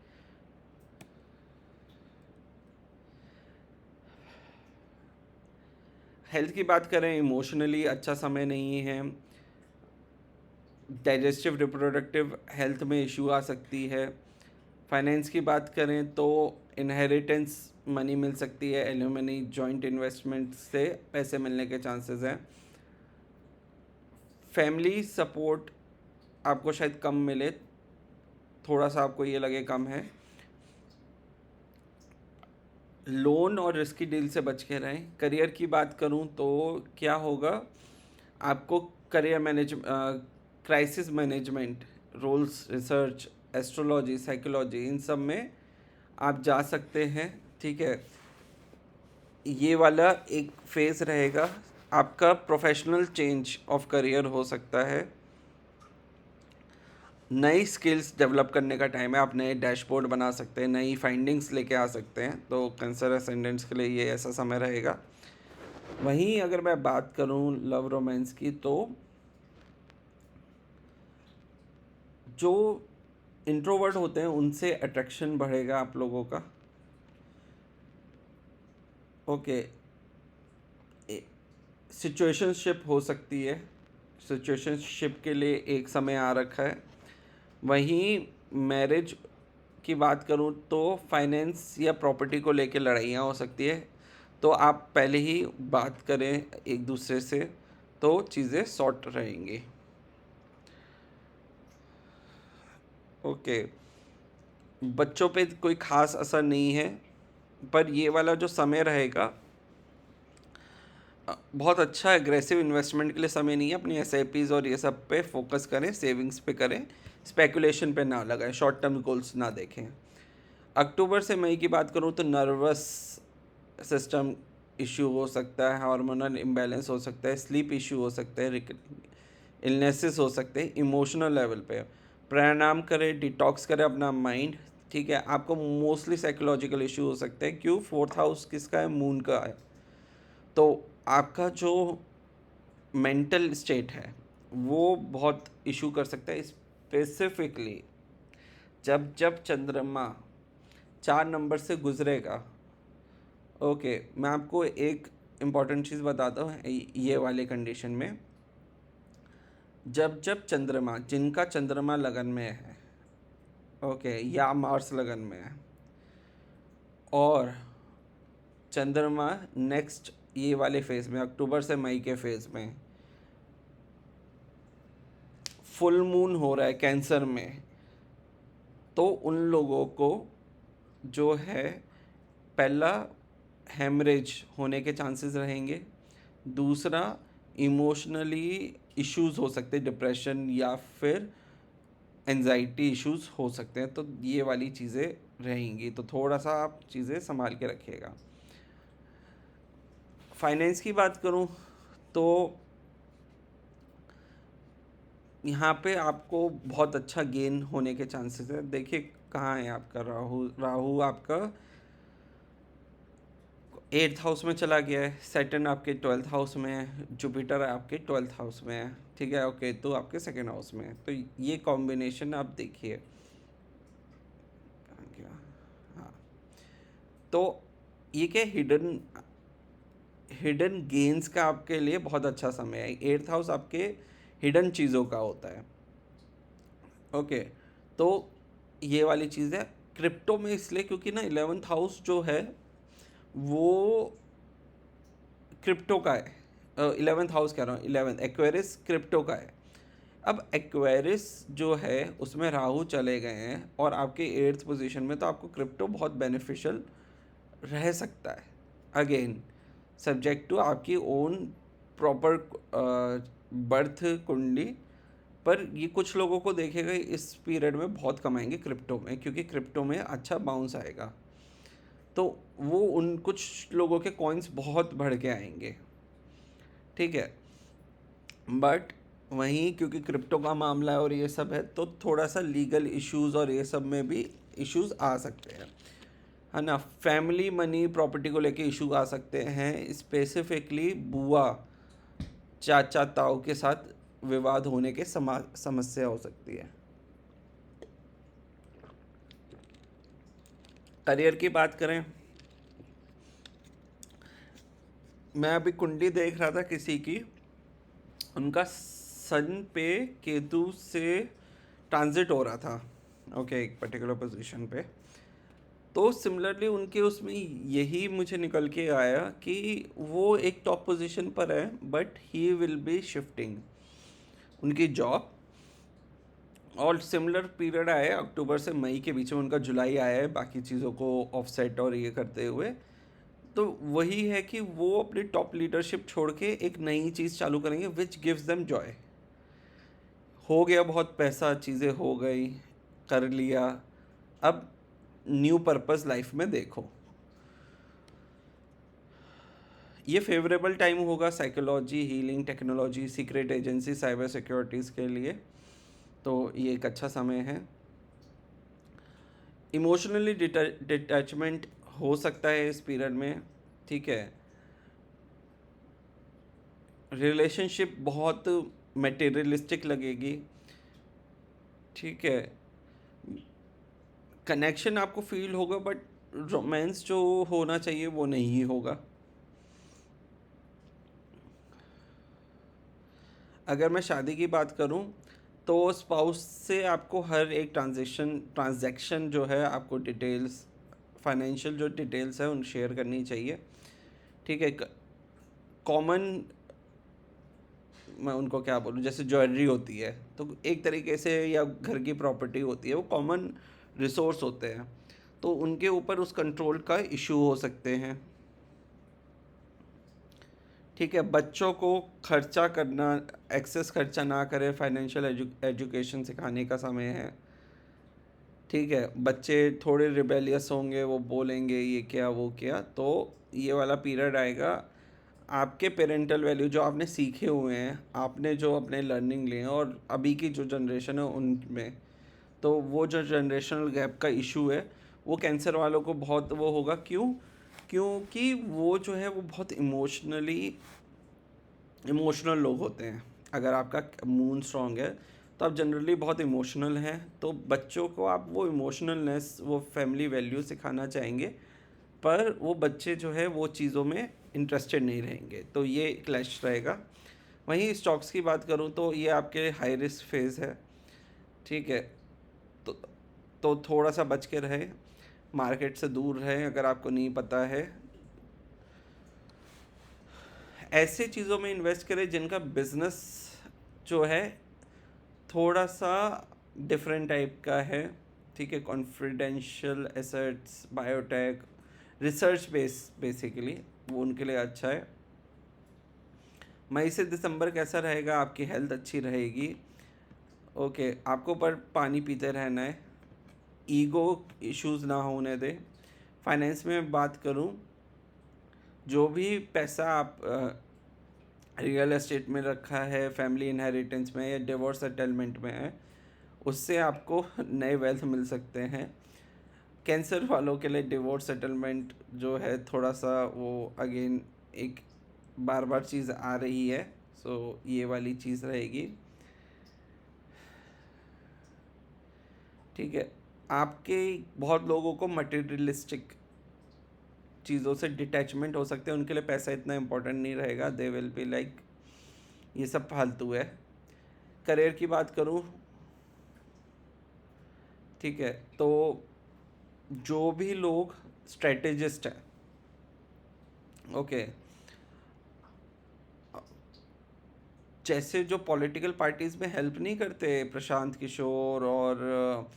हेल्थ की बात करें, इमोशनली अच्छा समय नहीं है, डाइजेस्टिव रिप्रोडक्टिव हेल्थ में इशू आ सकती है। फाइनेंस की बात करें तो इनहेरिटेंस मनी मिल सकती है, एल्यूमनी जॉइंट इन्वेस्टमेंट से पैसे मिलने के चांसेस हैं। फैमिली सपोर्ट आपको शायद कम मिले, थोड़ा सा आपको ये लगे कम है। लोन और रिस्की डील से बच के रहें। करियर की बात करूं तो क्या होगा, आपको career crisis management, roles research, astrology, psychology, इन सब में आप जा सकते हैं, ठीक है। ये वाला एक फेज़ रहेगा, आपका प्रोफेशनल चेंज ऑफ करियर हो सकता है। नई स्किल्स डेवलप करने का टाइम है, आप नए डैशबोर्ड बना सकते हैं, नई फाइंडिंग्स लेके आ सकते हैं, तो कैंसर असेंडेंट्स के लिए ये ऐसा समय रहेगा। वहीं अगर मैं बात करूं लव रोमांस की, तो जो इंट्रोवर्ट होते हैं उनसे अट्रैक्शन बढ़ेगा आप लोगों का। ओके, सिचुएशनशिप हो सकती है, सिचुएशनशिप के लिए एक समय आ रखा है। वहीं मैरिज की बात करूं तो फाइनेंस या प्रॉपर्टी को लेके लड़ाइयाँ हो सकती है, तो आप पहले ही बात करें एक दूसरे से, तो चीज़ें सॉर्ट रहेंगी। ओके, बच्चों पे कोई ख़ास असर नहीं है, पर ये वाला जो समय रहेगा बहुत अच्छा एग्रेसिव इन्वेस्टमेंट के लिए समय नहीं है। अपनी एसआईपीज़ और ये सब पे फोकस करें, सेविंग्स पे करें, स्पेकुलेशन पे ना लगाएं, शॉर्ट टर्म गोल्स ना देखें। अक्टूबर से मई की बात करूँ तो नर्वस सिस्टम इशू हो सकता है, हार्मोनल इम्बैलेंस हो सकता है, स्लीप इशू हो सकते हैं, इलनेसेस हो सकते हैं। इमोशनल लेवल पे प्राणायाम करें, डिटॉक्स करें अपना माइंड, ठीक है। आपको मोस्टली साइकोलॉजिकल इशू हो सकते हैं, क्यों, फोर्थ हाउस किसका है, मून का है, तो आपका जो मेंटल स्टेट है वो बहुत इशू कर सकता है। स्पेसिफिकली जब जब चंद्रमा 4 नंबर से गुजरेगा। ओके, मैं आपको एक इम्पॉर्टेंट चीज़ बताता हूँ ये वाले कंडीशन में, जब जब चंद्रमा, जिनका चंद्रमा लगन में है, ओके, या मार्स लगन में है, और चंद्रमा नेक्स्ट ये वाले फेज़ में अक्टूबर से मई के फेज़ में फुल मून हो रहा है कैंसर में, तो उन लोगों को जो है, पहला हेमरेज होने के चांसेस रहेंगे, दूसरा इमोशनली इश्यूज हो सकते हैं, डिप्रेशन या फिर एंजाइटी इश्यूज हो सकते हैं, तो ये वाली चीज़ें रहेंगी, तो थोड़ा सा आप चीज़ें संभाल के रखिएगा। फाइनेंस की बात करूं तो यहाँ पे आपको बहुत अच्छा गेन होने के चांसेस है। देखिए कहाँ है आपका राहु, राहु आपका एट्थ हाउस में चला गया है, सैटर्न आपके 12th हाउस में है, जुपिटर आपके 12th हाउस में है, ठीक है, ओके, तो आपके सेकेंड हाउस में है। तो ये कॉम्बिनेशन आप देखिए, कहाँ गया? हाँ, तो ये क्या, हिडन हिडन गेन्स का आपके लिए बहुत अच्छा समय है। एट्थ हाउस आपके हिडन चीज़ों का होता है, ओके। तो ये वाली चीज़ है क्रिप्टो में, इसलिए क्योंकि ना 11th हाउस जो है वो क्रिप्टो का है। 11th हाउस कह रहा हूँ, 11th एक्वेरियस क्रिप्टो का है। अब एक्वेरियस जो है उसमें राहु चले गए हैं और आपके एट्थ पोजीशन में, तो आपको क्रिप्टो बहुत बेनिफिशियल रह सकता है। अगेन सब्जेक्ट टू आपकी ओन प्रॉपर बर्थ कुंडली, पर ये कुछ लोगों को देखेगा इस पीरियड में बहुत कमाएंगे क्रिप्टो में, क्योंकि क्रिप्टो में अच्छा बाउंस आएगा। तो वो उन कुछ लोगों के कॉइन्स बहुत बढ़ के आएंगे, ठीक है। बट वहीं क्योंकि क्रिप्टो का मामला है और ये सब है, तो थोड़ा सा लीगल इश्यूज और ये सब में भी इश्यूज आ सकते हैं, है ना। फैमिली मनी प्रॉपर्टी को लेके इशू आ सकते हैं, स्पेसिफिकली बुआ चाचा ताऊ के साथ विवाद होने के समस्या हो सकती है। करियर की बात करें, मैं अभी कुंडली देख रहा था किसी की, उनका सन पे केतु से ट्रांजिट हो रहा था, ओके, एक पर्टिकुलर पोजीशन पे। तो सिमिलरली उनके उसमें यही मुझे निकल के आया कि वो एक टॉप पोजीशन पर है, but he will be shifting उनकी जॉब। और सिमिलर पीरियड आया है अक्टूबर से मई के बीच में, उनका जुलाई आया है बाकी चीज़ों को ऑफसेट और ये करते हुए। तो वही है कि वो अपनी टॉप लीडरशिप छोड़ के एक नई चीज़ चालू करेंगे विच गिव्स देम जॉय। हो गया बहुत पैसा, चीज़ें हो गई, कर लिया, अब न्यू पर्पस लाइफ में देखो। ये फेवरेबल टाइम होगा psychology, healing, technology, secret agency, cyber securities के लिए, तो ये एक अच्छा समय है। इमोशनली डिटैचमेंट हो सकता है इस पीरियड में, ठीक है। रिलेशनशिप बहुत मटेरियलिस्टिक लगेगी, ठीक है। कनेक्शन आपको फील होगा, बट रोमांस जो होना चाहिए वो नहीं होगा। अगर मैं शादी की बात करूं, तो स्पाउस से आपको हर एक ट्रांजैक्शन जो है आपको डिटेल्स, फाइनेंशियल जो डिटेल्स है उन शेयर करनी चाहिए, ठीक है। कॉमन, मैं उनको क्या बोलूँ, जैसे ज्वेलरी होती है तो एक तरीके से, या घर की प्रॉपर्टी होती है, वो कॉमन रिसोर्स होते हैं, तो उनके ऊपर उस कंट्रोल का इशू हो सकते हैं, ठीक है। बच्चों को खर्चा करना, एक्सेस खर्चा ना करें, फाइनेंशियल एजुकेशन सिखाने का समय है, ठीक है। बच्चे थोड़े रिबेलियस होंगे, वो बोलेंगे ये क्या वो क्या, तो ये वाला पीरियड आएगा। आपके पेरेंटल वैल्यू जो आपने सीखे हुए हैं, आपने जो अपने लर्निंग लिए हैं, और अभी की जो जनरेशन है उनमें, तो वो जो जनरेशनल गैप का इशू है, वो कैंसर वालों को बहुत वो होगा। क्यों? क्योंकि वो जो है वो बहुत इमोशनल लोग होते हैं। अगर आपका मून स्ट्रॉन्ग है तो आप जनरली बहुत इमोशनल हैं, तो बच्चों को आप वो इमोशनलनेस, वो फैमिली वैल्यू सिखाना चाहेंगे, पर वो बच्चे जो है वो चीज़ों में इंटरेस्टेड नहीं रहेंगे, तो ये क्लैश रहेगा। वहीं स्टॉक्स की बात करूँ तो ये आपके हाई रिस्क फेज़ है, ठीक है। तो थोड़ा सा बच के रहे, मार्केट से दूर रहें अगर आपको नहीं पता है। ऐसे चीज़ों में इन्वेस्ट करें जिनका बिजनेस जो है थोड़ा सा डिफरेंट टाइप का है, ठीक है। Confidential assets, biotech, research basically वो उनके लिए अच्छा है। मई से दिसंबर कैसा रहेगा? आपकी हेल्थ अच्छी रहेगी, ओके। आपको पर पानी पीते रहना है, ईगो इश्यूज ना होने दें। फाइनेंस में बात करूं, जो भी पैसा आप रियल एस्टेट में रखा है, फैमिली इनहेरिटेंस में या डिवोर्स सेटलमेंट में है, उससे आपको नए वेल्थ मिल सकते हैं। कैंसर वालों के लिए डिवोर्स सेटलमेंट जो है थोड़ा सा वो अगेन एक बार बार चीज़ आ रही है, सो ये वाली चीज़ रहेगी। ठीक है, आपके बहुत लोगों को मटेरियलिस्टिक चीज़ों से डिटैचमेंट हो सकते हैं, उनके लिए पैसा इतना इम्पोर्टेंट नहीं रहेगा, दे विल बी लाइक ये सब फालतू है। करियर की बात करूँ, ठीक है, तो जो भी लोग स्ट्रेटेजिस्ट हैं, ओके, जैसे जो पॉलिटिकल पार्टीज़ में हेल्प नहीं करते प्रशांत किशोर और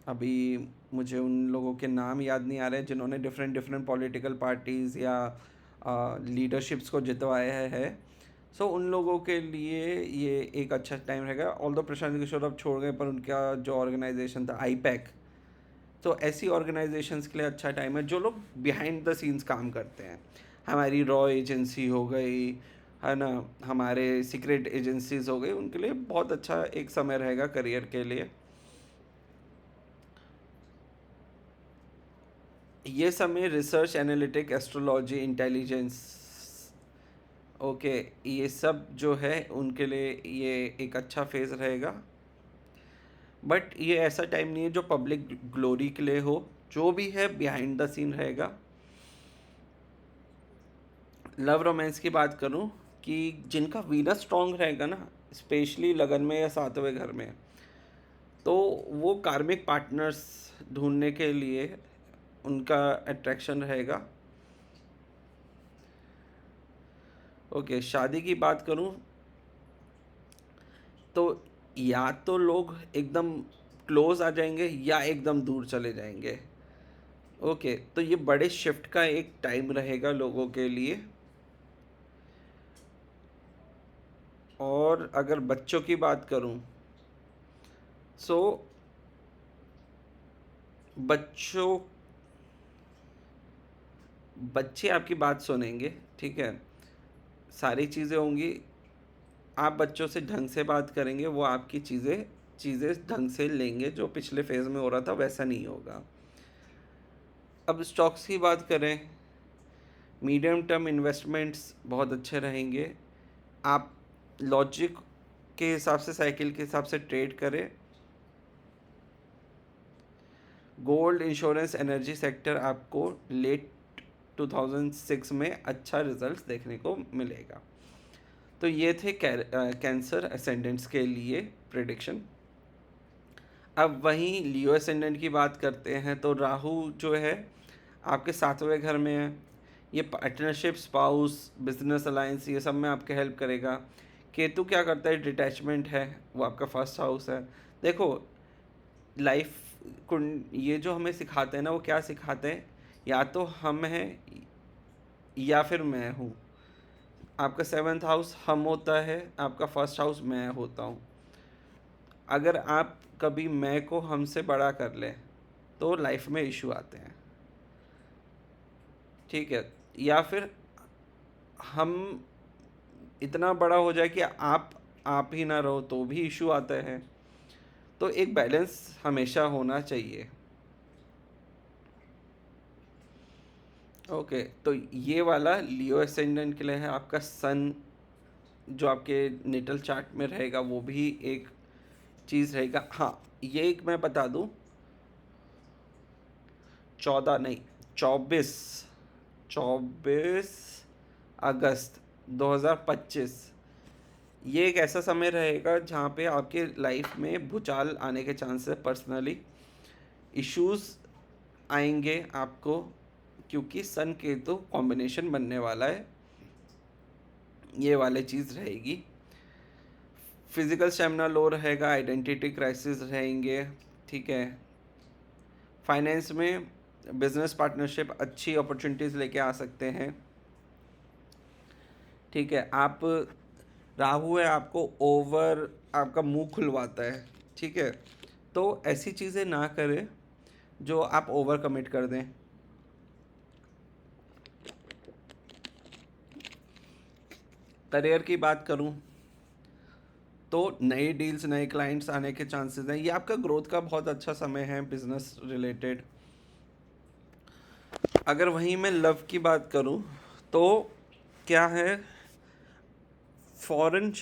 अभी मुझे उन लोगों के नाम याद नहीं आ रहे जिन्होंने डिफरेंट डिफरेंट पॉलिटिकल पार्टीज़ या लीडरशिप्स को जितवाया है। सो उन लोगों के लिए ये एक अच्छा टाइम रहेगा। ऑल्दो प्रशांत किशोर अब छोड़ गए, पर उनका जो ऑर्गेनाइजेशन था आईपैक, तो ऐसी ऑर्गेनाइजेशंस के लिए अच्छा टाइम है जो लोग बिहाइंड द सीन्स काम करते हैं। हमारी रॉ एजेंसी हो गई, है ना, हमारे सीक्रेट एजेंसीज हो गई, उनके लिए बहुत अच्छा एक समय रहेगा करियर के लिए। ये समय research, analytic, astrology, intelligence, okay, ये सब जो है उनके लिए ये एक अच्छा फेज़ रहेगा। बट ये ऐसा टाइम नहीं है जो पब्लिक ग्लोरी के लिए हो, जो भी है बिहाइंड द सीन रहेगा। लव रोमांस की बात करूं, कि जिनका वीनस स्ट्रांग रहेगा ना, स्पेशली लगन में या सातवें घर में, तो वो कार्मिक पार्टनर्स ढूंढने के लिए उनका अट्रैक्शन रहेगा। ओके, शादी की बात करूं तो या तो लोग एकदम क्लोज आ जाएंगे या एकदम दूर चले जाएंगे। ओके, तो ये बड़े शिफ्ट का एक टाइम रहेगा लोगों के लिए। और अगर बच्चों की बात करूं, सो बच्चों बच्चे आपकी बात सुनेंगे, ठीक है, सारी चीज़ें होंगी। आप बच्चों से ढंग से बात करेंगे, वो आपकी चीज़ें चीज़ें ढंग से लेंगे। जो पिछले फेज़ में हो रहा था वैसा नहीं होगा। अब स्टॉक्स की बात करें, मीडियम टर्म इन्वेस्टमेंट्स बहुत अच्छे रहेंगे। आप लॉजिक के हिसाब से, साइकिल के हिसाब से ट्रेड करें। गोल्ड, इंश्योरेंस, एनर्जी सेक्टर आपको लेट 2006 में अच्छा रिजल्ट देखने को मिलेगा। तो ये थे कैंसर असेंडेंट्स के लिए प्रिडिक्शन। अब वहीं लियो असेंडेंट की बात करते हैं, तो राहु जो है आपके सातवें घर में है। ये पार्टनरशिप, स्पाउस, बिजनेस अलायंस, ये सब में आपके हेल्प करेगा। केतु क्या करता है, डिटैचमेंट है, वो आपका फर्स्ट हाउस है। देखो, लाइफ कुंड ये जो हमें सिखाते हैं ना, वो क्या सिखाते हैं, या तो हम हैं या फिर मैं हूँ। आपका सेवन्थ हाउस हम होता है, आपका फर्स्ट हाउस मैं होता हूँ। अगर आप कभी मैं को हमसे बड़ा कर लें तो लाइफ में इशू आते हैं, ठीक है, या फिर हम इतना बड़ा हो जाए कि आप ही ना रहो तो भी इशू आता है। तो एक बैलेंस हमेशा होना चाहिए। ओके, तो ये वाला लियो असेंडेंट के लिए है। आपका सन जो आपके नेटल चार्ट में रहेगा वो भी एक चीज़ रहेगा। हाँ, ये एक मैं बता दूँ, 14 नहीं, 24 अगस्त 2025, ये एक ऐसा समय रहेगा जहाँ पे आपके लाइफ में भूचाल आने के चांस है। पर्सनली इश्यूज आएंगे आपको, क्योंकि सन केतु कॉम्बिनेशन बनने वाला है, ये वाले चीज़ रहेगी। फिजिकल स्टेमिना लो रहेगा, आइडेंटिटी क्राइसिस रहेंगे, ठीक है। फाइनेंस में बिजनेस पार्टनरशिप अच्छी अपॉर्चुनिटीज़ लेके आ सकते हैं, ठीक है। आप राहु है, आपको ओवर आपका मुंह खुलवाता है, ठीक है, तो ऐसी चीज़ें ना करें जो आप ओवर कमिट कर दें। करियर की बात करूं तो नई डील्स, नए क्लाइंट्स आने के चांसेस हैं। ये आपका ग्रोथ का बहुत अच्छा समय है बिजनेस रिलेटेड। अगर वहीं मैं लव की बात करूं तो क्या है, फॉरेन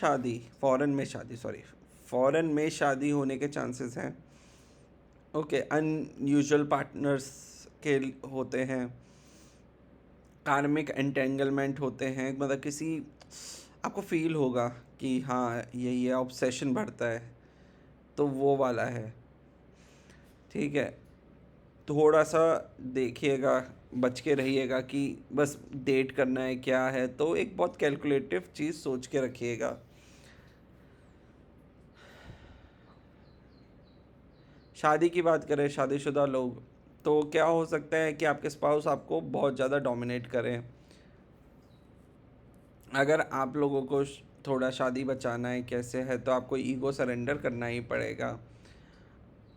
में शादी होने के चांसेस हैं। ओके, अनयूजुअल पार्टनर्स के होते हैं, कार्मिक एंटेंगलमेंट होते हैं, मतलब किसी आपको फील होगा कि हाँ यही है, ऑब्सेशन बढ़ता है, तो वो वाला है। ठीक है, थोड़ा सा देखिएगा, बच के रहिएगा कि बस डेट करना है क्या है, तो एक बहुत कैलकुलेटिव चीज़ सोच के रखिएगा। शादी की बात करें, शादीशुदा लोग, तो क्या हो सकता है कि आपके स्पाउस आपको बहुत ज़्यादा डोमिनेट करें। अगर आप लोगों को थोड़ा शादी बचाना है कैसे है, तो आपको ईगो सरेंडर करना ही पड़ेगा।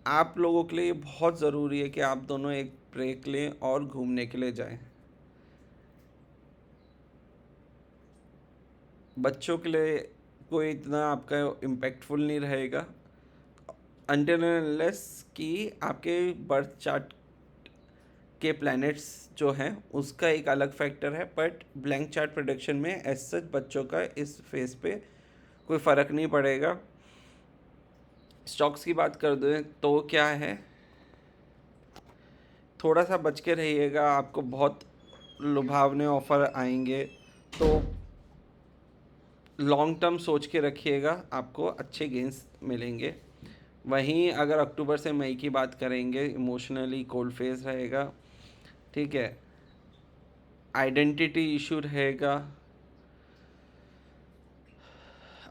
आप लोगों के लिए बहुत ज़रूरी है कि आप दोनों एक ब्रेक लें और घूमने के लिए जाएं। बच्चों के लिए कोई इतना आपका इम्पैक्टफुल नहीं रहेगा अनटिल अनलेस कि आपके बर्थ चार्ट के प्लैनेट्स जो हैं उसका एक अलग फैक्टर है, बट ब्लैंक चार्ट प्रोडिक्शन में एज सच बच्चों का इस फेस पे कोई फ़र्क नहीं पड़ेगा। स्टॉक्स की बात कर दें तो क्या है, थोड़ा सा बच के रहिएगा, आपको बहुत लुभावने ऑफ़र आएंगे, तो लॉन्ग टर्म सोच के रखिएगा, आपको अच्छे गेंस मिलेंगे। वहीं अगर अक्टूबर से मई की बात करेंगे, इमोशनली कोल्ड फेज रहेगा। ठीक है, आइडेंटिटी इशू रहेगा,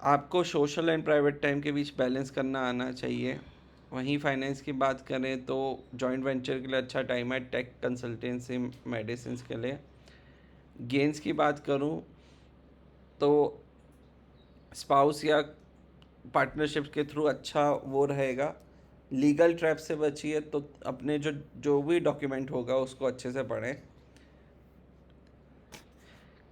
आपको सोशल एंड प्राइवेट टाइम के बीच बैलेंस करना आना चाहिए। वहीं फाइनेंस की बात करें तो जॉइंट वेंचर के लिए अच्छा टाइम है, टेक, कंसल्टेंसी, मेडिसिन के लिए। गेंस की बात करूं तो स्पाउस या पार्टनरशिप के थ्रू अच्छा वो रहेगा। लीगल ट्रैप से बचिए, तो अपने जो जो भी डॉक्यूमेंट होगा उसको अच्छे से पढ़ें।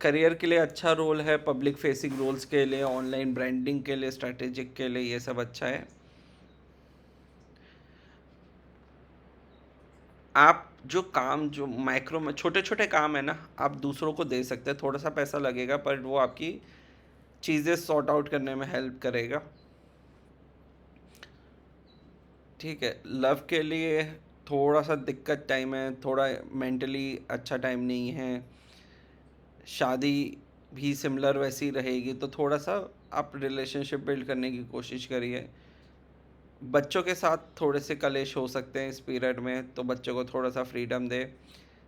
करियर के लिए अच्छा रोल है, पब्लिक फेसिंग रोल्स के लिए, ऑनलाइन ब्रांडिंग के लिए, स्ट्रैटेजिक के लिए, ये सब अच्छा है। आप जो काम जो माइक्रो में छोटे छोटे काम है ना, आप दूसरों को दे सकते हैं, थोड़ा सा पैसा लगेगा पर वो आपकी चीज़ें सॉर्ट आउट करने में हेल्प करेगा। ठीक है, लव के लिए थोड़ा सा दिक्कत टाइम है, थोड़ा मेंटली अच्छा टाइम नहीं है। शादी भी सिमिलर वैसी रहेगी, तो थोड़ा सा आप रिलेशनशिप बिल्ड करने की कोशिश करिए। बच्चों के साथ थोड़े से कलेश हो सकते हैं इस पीरियड में, तो बच्चों को थोड़ा सा फ्रीडम दे।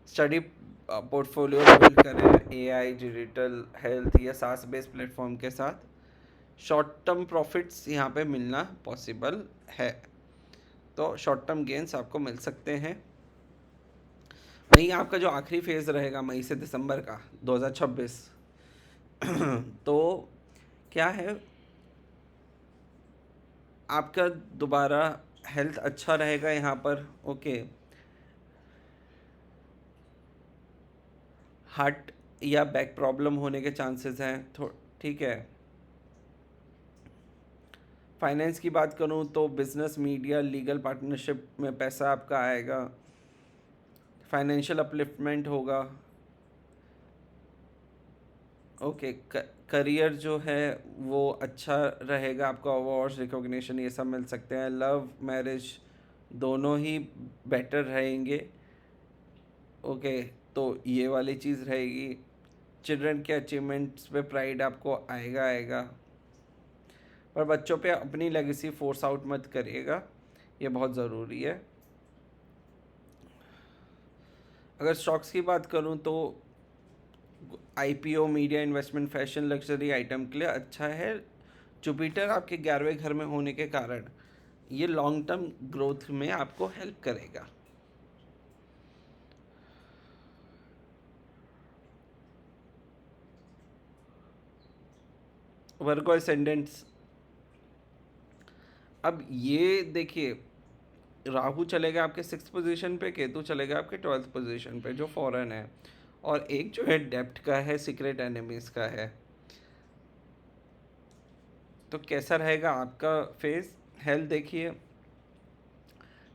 स्टडी पोर्टफोलियो बिल्ड करें एआई, डिजिटल हेल्थ या सास बेस्ड प्लेटफॉर्म के साथ। शॉर्ट टर्म प्रॉफिट्स यहाँ पे मिलना पॉसिबल है, तो शॉर्ट टर्म गेंस आपको मिल सकते हैं। वहीं आपका जो आखिरी फेज़ रहेगा मई से दिसंबर का 2026, तो क्या है, आपका दोबारा हेल्थ अच्छा रहेगा यहाँ पर। ओके, हार्ट या बैक प्रॉब्लम होने के चांसेस हैं ठीक है। फाइनेंस की बात करूँ तो बिजनेस, मीडिया, लीगल पार्टनरशिप में पैसा आपका आएगा, फाइनेंशियल अपलिफ्टमेंट होगा। ओके, करियर जो है वो अच्छा रहेगा, आपको अवार्ड्स, रिकॉग्निशन ये सब मिल सकते हैं। लव मैरिज दोनों ही बेटर रहेंगे। ओके, तो ये वाली चीज़ रहेगी। चिल्ड्रन के अचीवमेंट्स पे प्राइड आपको आएगा आएगा, पर बच्चों पे अपनी लेगेसी फोर्स आउट मत करिएगा, ये बहुत ज़रूरी है। अगर स्टॉक्स की बात करूं तो IPO, media, investment, fashion, luxury item के लिए अच्छा है। जुपिटर आपके 11वें घर में होने के कारण ये लॉन्ग टर्म ग्रोथ में आपको हेल्प करेगा। वर्गो असेंडेंट्स, अब ये देखिए, राहु चलेगा आपके 6th पोजीशन पे, केतु चलेगा आपके 12th पोजीशन पे जो फॉरेन है, और एक जो है डेप्थ का है, सीक्रेट एनिमीज का है। तो कैसा रहेगा आपका फेस। हेल्थ देखिए,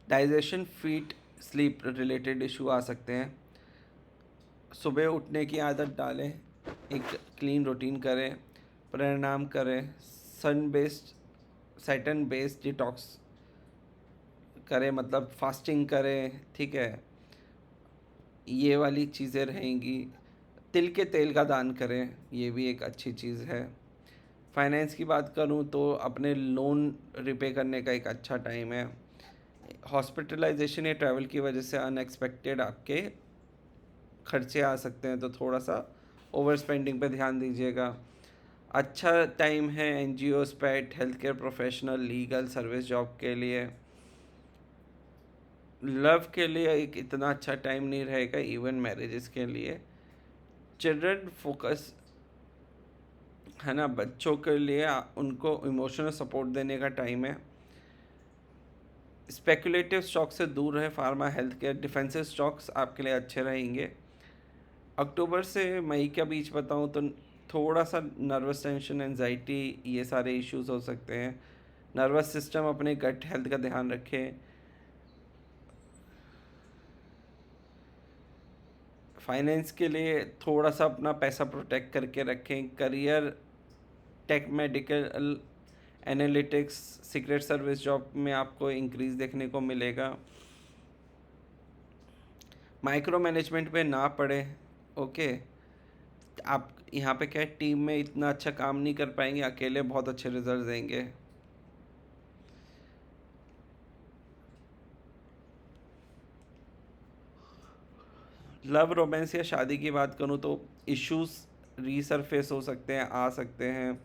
digestion, feet, sleep related issue आ सकते हैं। सुबह उठने की आदत डालें, एक क्लीन रूटीन करें, प्राणायाम करें, सैटन बेस्ड डिटॉक्स करें, मतलब फास्टिंग करें, ठीक है, ये वाली चीज़ें रहेंगी। तिल के तेल का दान करें, ये भी एक अच्छी चीज़ है। फाइनेंस की बात करूं तो अपने लोन रिपे करने का एक अच्छा टाइम है। हॉस्पिटलाइजेशन या ट्रैवल की वजह से अनएक्सपेक्टेड आपके खर्चे आ सकते हैं, तो थोड़ा सा ओवर स्पेंडिंग पे ध्यान दीजिएगा। अच्छा टाइम है NGOs, pet, health care professional, legal service job के लिए। लव के लिए एक इतना अच्छा टाइम नहीं रहेगा, इवन मैरिजेस के लिए। चिल्ड्रन फोकस है ना, बच्चों के लिए उनको इमोशनल सपोर्ट देने का टाइम है। स्पेकुलेटिव स्टॉक से दूर रहे, pharma, health care, defensive stocks आपके लिए अच्छे रहेंगे। अक्टूबर से मई के बीच बताऊं तो थोड़ा सा नर्वस टेंशन, एंजाइटी, ये सारे इश्यूज हो सकते हैं। नर्वस सिस्टम, अपने गट हेल्थ का ध्यान रखें। फाइनेंस के लिए थोड़ा सा अपना पैसा प्रोटेक्ट करके रखें। Career, tech, medical, analytics, secret service job में आपको इंक्रीज देखने को मिलेगा। माइक्रो मैनेजमेंट पे ना पड़े, ओके। आप यहाँ पे क्या है, टीम में इतना अच्छा काम नहीं कर पाएंगे, अकेले बहुत अच्छे रिजल्ट देंगे। लव, रोमांस या शादी की बात करूँ तो इश्यूज रीसरफेस हो सकते हैं, आ सकते हैं,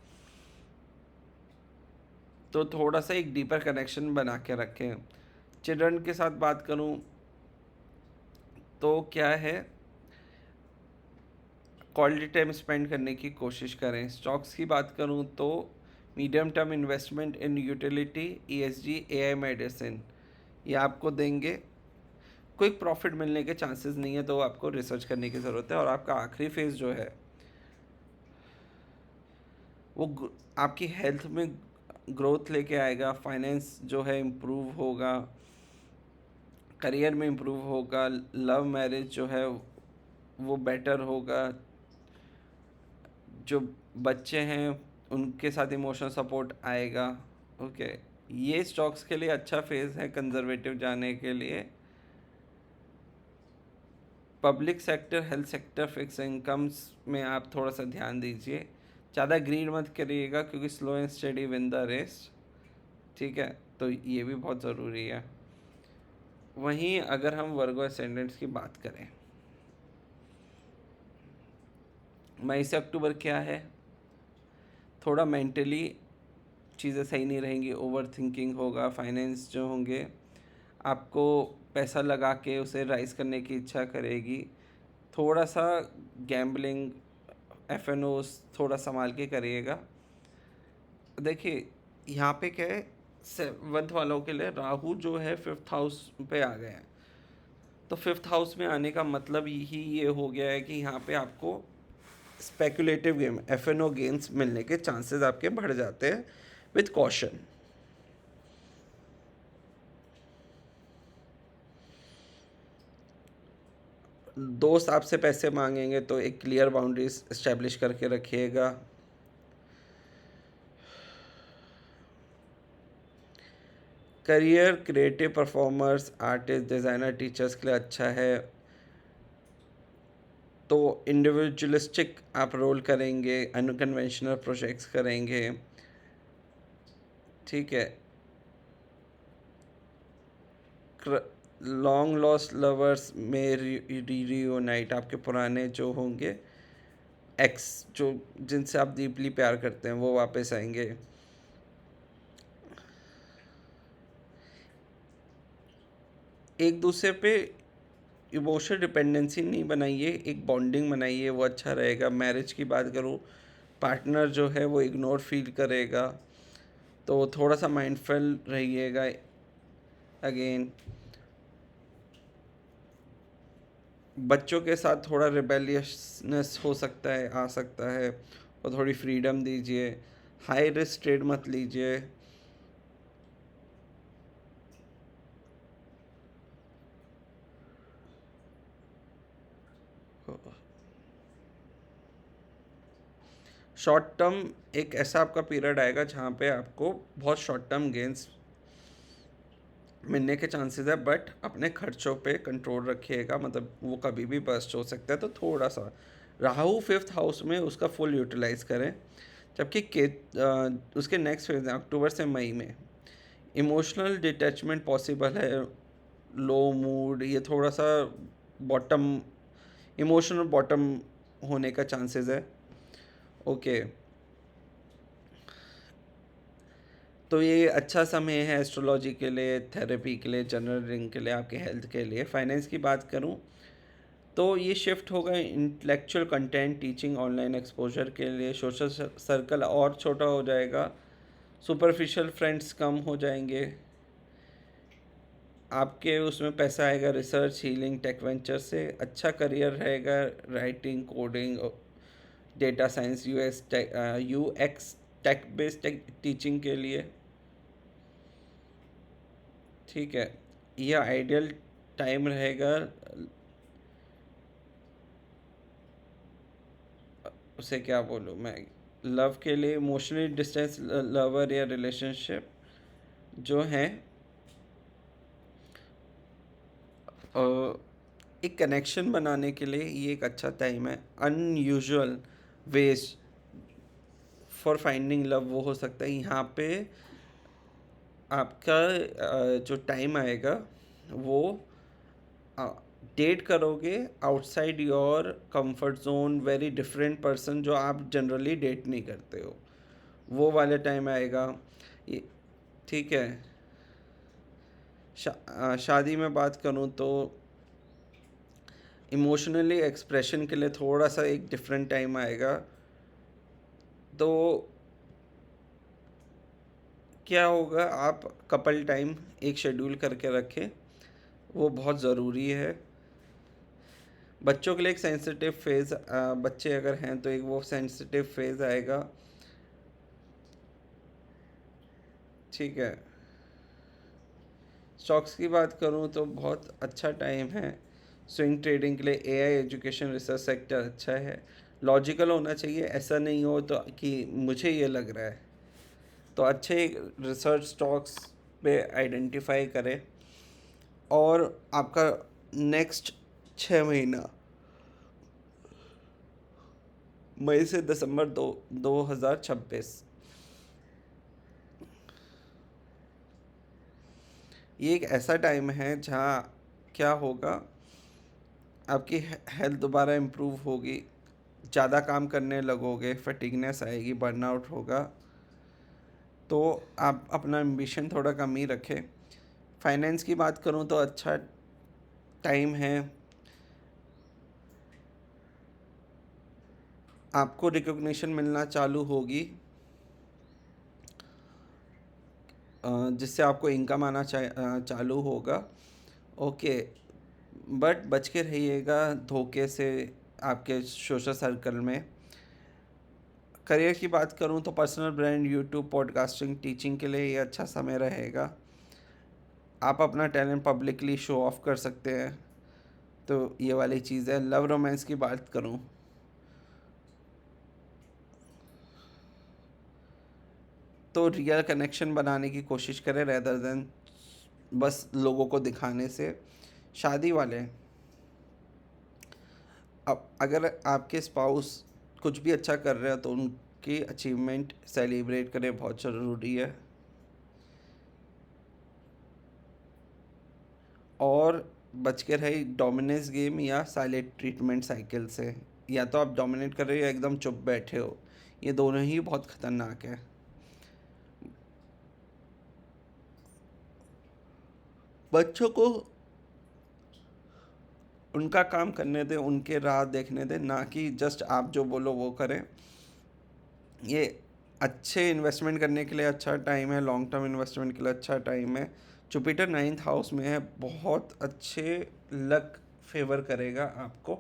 तो थोड़ा सा एक डीपर कनेक्शन बना के रखें। चिल्ड्रन के साथ बात करूँ तो क्या है, क्वालिटी टाइम स्पेंड करने की कोशिश करें। स्टॉक्स की बात करूं तो मीडियम टर्म इन्वेस्टमेंट इन यूटिलिटी, ईएसजी, एआई, मेडिसिन, ये आपको देंगे। क्विक प्रॉफिट मिलने के चांसेस नहीं है, तो आपको रिसर्च करने की ज़रूरत है। और आपका आखिरी फेज़ जो है वो आपकी हेल्थ में ग्रोथ लेके आएगा, फाइनेंस जो है इम्प्रूव होगा, करियर में इम्प्रूव होगा, लव मैरिज जो है वो बेटर होगा, जो बच्चे हैं उनके साथ इमोशनल सपोर्ट आएगा, ओके। ये स्टॉक्स के लिए अच्छा फेज़ है कंजर्वेटिव जाने के लिए। Public sector, health sector, fix incomes में आप थोड़ा सा ध्यान दीजिए। ज़्यादा ग्रीड मत करिएगा क्योंकि slow and study win the race, ठीक है, तो ये भी बहुत ज़रूरी है। वहीं अगर हम वर्गो असेंडेंट्स की बात करें, मई से अक्टूबर क्या है, थोड़ा मेंटली चीज़ें सही नहीं रहेंगी, ओवर थिंकिंग होगा, फाइनेंस जो होंगे आपको पैसा लगा के उसे राइज करने की इच्छा करेगी। थोड़ा सा गैम्बलिंग, एफ थोड़ा संभाल के करिएगा। देखिए यहाँ पे क्या है, सेवन्थ वालों के लिए राहु जो है फिफ्थ हाउस पे आ गए हैं, तो फिफ्थ हाउस में आने का मतलब ही ये हो गया है कि यहाँ पे आपको स्पेकुलेटिव गेम, गेम्स मिलने के चांसेस आपके बढ़ जाते हैं विथ कॉशन। दोस्त आपसे पैसे मांगेंगे तो एक क्लियर बाउंड्रीज इस्टेब्लिश करके रखिएगा। Career, creative performers, artist, designer, teachers के लिए अच्छा है, तो इंडिविजुअलिस्टिक आप रोल करेंगे, अनकन्वेंशनल प्रोजेक्ट्स करेंगे, ठीक है। लॉन्ग लॉस्ट लवर्स में रियूनाइट, आपके पुराने जो होंगे एक्स, जो जिनसे आप डीपली प्यार करते हैं, वो वापस आएंगे। एक दूसरे पे इमोशनल डिपेंडेंसी नहीं बनाइए, एक बॉन्डिंग बनाइए, वो अच्छा रहेगा। मैरिज की बात करूँ, पार्टनर जो है वो इग्नोर फील करेगा, तो थोड़ा सा माइंडफुल रहिएगा। अगेन बच्चों के साथ थोड़ा रिबेलियसनेस हो सकता है, आ सकता है, और थोड़ी फ्रीडम दीजिए। हाई रिस्क ट्रेड मत लीजिए। शॉर्ट टर्म एक ऐसा आपका पीरियड आएगा जहाँ पे आपको बहुत शॉर्ट टर्म गेंस मिलने के चांसेस है, बट अपने खर्चों पे कंट्रोल रखिएगा, मतलब वो कभी भी बर्स्ट हो सकता है। तो थोड़ा सा राहु फिफ्थ हाउस में उसका फुल यूटिलाइज करें। जबकि उसके नेक्स्ट फेज है अक्टूबर से मई में इमोशनल डिटैचमेंट पॉसिबल है, लो मूड, ये थोड़ा सा बॉटम, इमोशनल बॉटम होने का चांसेस है। ओके, तो ये अच्छा समय है एस्ट्रोलॉजी के लिए, थेरेपी के लिए, जनरल रीडिंग के लिए, आपके हेल्थ के लिए। फाइनेंस की बात करूँ तो ये शिफ्ट होगा intellectual content, teaching, online exposure के लिए। सोशल सर्कल और छोटा हो जाएगा, सुपरफिशियल फ्रेंड्स कम हो जाएंगे, आपके उसमें पैसा आएगा रिसर्च, हीलिंग, टेक वेंचर से। अच्छा करियर रहेगा writing, coding, data science, UX, tech based teaching के लिए। ठीक है, यह आइडियल टाइम रहेगा। उसे क्या बोलूँ मैं, लव के लिए इमोशनली डिस्टेंस लवर या रिलेशनशिप जो हैं एक कनेक्शन बनाने के लिए ये एक अच्छा टाइम है। Unusual ways for finding love वो हो सकता है यहाँ पे। आपका जो टाइम आएगा वो डेट करोगे outside your comfort zone, very different person जो आप जनरली डेट नहीं करते हो, वो वाले टाइम आएगा ये। ठीक है, शादी में बात करूँ तो इमोशनली एक्सप्रेशन के लिए थोड़ा सा एक डिफरेंट टाइम आएगा। तो क्या होगा, आप कपल टाइम एक शेड्यूल करके रखें, वो बहुत ज़रूरी है। बच्चों के लिए एक सेंसिटिव फेज़, बच्चे अगर हैं तो एक वो सेंसिटिव फेज़ आएगा। ठीक है, स्टॉक्स की बात करूं तो बहुत अच्छा टाइम है स्विंग ट्रेडिंग के लिए। एआई, एजुकेशन, रिसर्च सेक्टर अच्छा है। लॉजिकल होना चाहिए, ऐसा नहीं हो तो कि मुझे ये लग रहा है। तो अच्छे रिसर्च स्टॉक्स पे आइडेंटिफाई करें। और आपका नेक्स्ट 6 महीना मई से दिसंबर 2026, ये एक ऐसा टाइम है जहाँ क्या होगा, आपकी हेल्थ दोबारा इम्प्रूव होगी, ज़्यादा काम करने लगोगे, फटीगनेस आएगी, बर्नआउट होगा। तो आप अपना एम्बिशन थोड़ा कम ही रखें। फाइनेंस की बात करूँ तो अच्छा टाइम है, आपको रिकॉग्निशन मिलना चालू होगी, जिससे आपको इनकम आना चालू होगा। ओके, बट बच के रहिएगा धोखे से आपके सोशल सर्कल में। करियर की बात करूं तो personal brand, YouTube, podcasting, teaching के लिए ये अच्छा समय रहेगा। आप अपना टैलेंट पब्लिकली शो ऑफ कर सकते हैं, तो ये वाली चीज़ है। लव रोमांस की बात करूं तो रियल कनेक्शन बनाने की कोशिश करें रेदर देन बस लोगों को दिखाने से। शादी वाले, अब अगर आपके स्पाउस कुछ भी अच्छा कर रहे हो तो उनकी अचीवमेंट सेलिब्रेट करें, बहुत ज़रूरी है। और बच के रहे डोमिनेंस गेम या साइलेंट ट्रीटमेंट साइकिल से। या तो आप डोमिनेट कर रहे हो या एकदम चुप बैठे हो, ये दोनों ही बहुत ख़तरनाक है। बच्चों को उनका काम करने दें, उनके राह देखने दें, ना कि जस्ट आप जो बोलो वो करें। ये अच्छे इन्वेस्टमेंट करने के लिए अच्छा टाइम है, लॉन्ग टर्म इन्वेस्टमेंट के लिए अच्छा टाइम है। जुपिटर 9th हाउस में है, बहुत अच्छे लक फेवर करेगा आपको।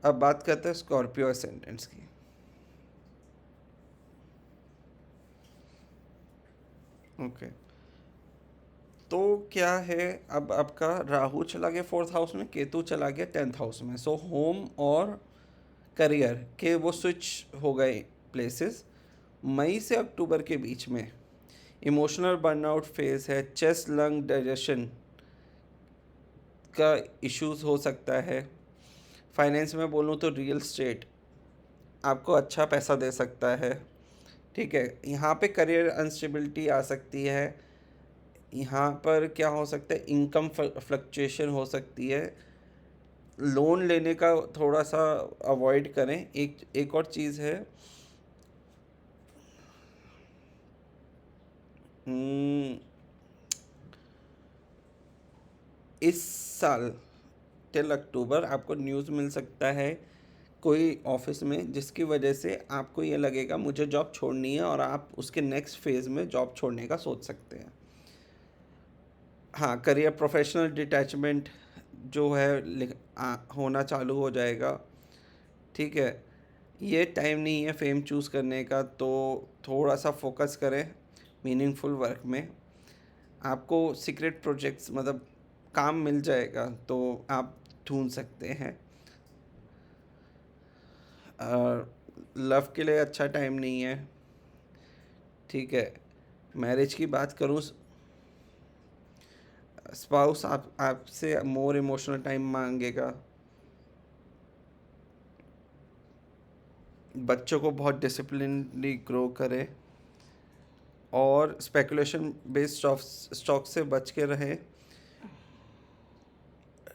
अब बात करते हैं स्कॉर्पियो असेंडेंट्स की। ओके, तो क्या है, अब आपका राहु चला गया फोर्थ हाउस में, केतु चला गया टेंथ हाउस में। सो होम और करियर के वो स्विच हो गए प्लेसेस। मई से अक्टूबर के बीच में इमोशनल बर्नआउट फेज है, चेस्ट लंग डाइजेशन का इश्यूज हो सकता है। फाइनेंस में बोलूँ तो रियल स्टेट आपको अच्छा पैसा दे सकता है। ठीक है, यहाँ पे करियर अनस्टेबिलिटी आ सकती है। यहाँ पर क्या हो सकता है, इनकम फ्लक्चुएशन हो सकती है। लोन लेने का थोड़ा सा अवॉइड करें। एक एक और चीज़ है, हम्म, इस साल टिल अक्टूबर आपको न्यूज़ मिल सकता है कोई ऑफिस में, जिसकी वजह से आपको ये लगेगा मुझे जॉब छोड़नी है, और आप उसके नेक्स्ट फेज़ में जॉब छोड़ने का सोच सकते हैं। हाँ, करियर प्रोफेशनल डिटैचमेंट जो है होना चालू हो जाएगा। ठीक है, ये टाइम नहीं है फेम चूज़ करने का, तो थोड़ा सा फोकस करें मीनिंगफुल वर्क में। आपको सीक्रेट प्रोजेक्ट्स मतलब काम मिल जाएगा, तो आप ढूंढ सकते हैं। लव के लिए अच्छा टाइम नहीं है। ठीक है, मैरिज की बात करूँ, स्पाउस आपसे मोर इमोशनल टाइम मांगेगा। बच्चों को बहुत डिसिप्लिनली ग्रो करें, और स्पेकुलेशन बेस्ड स्टॉक से बच के रहें।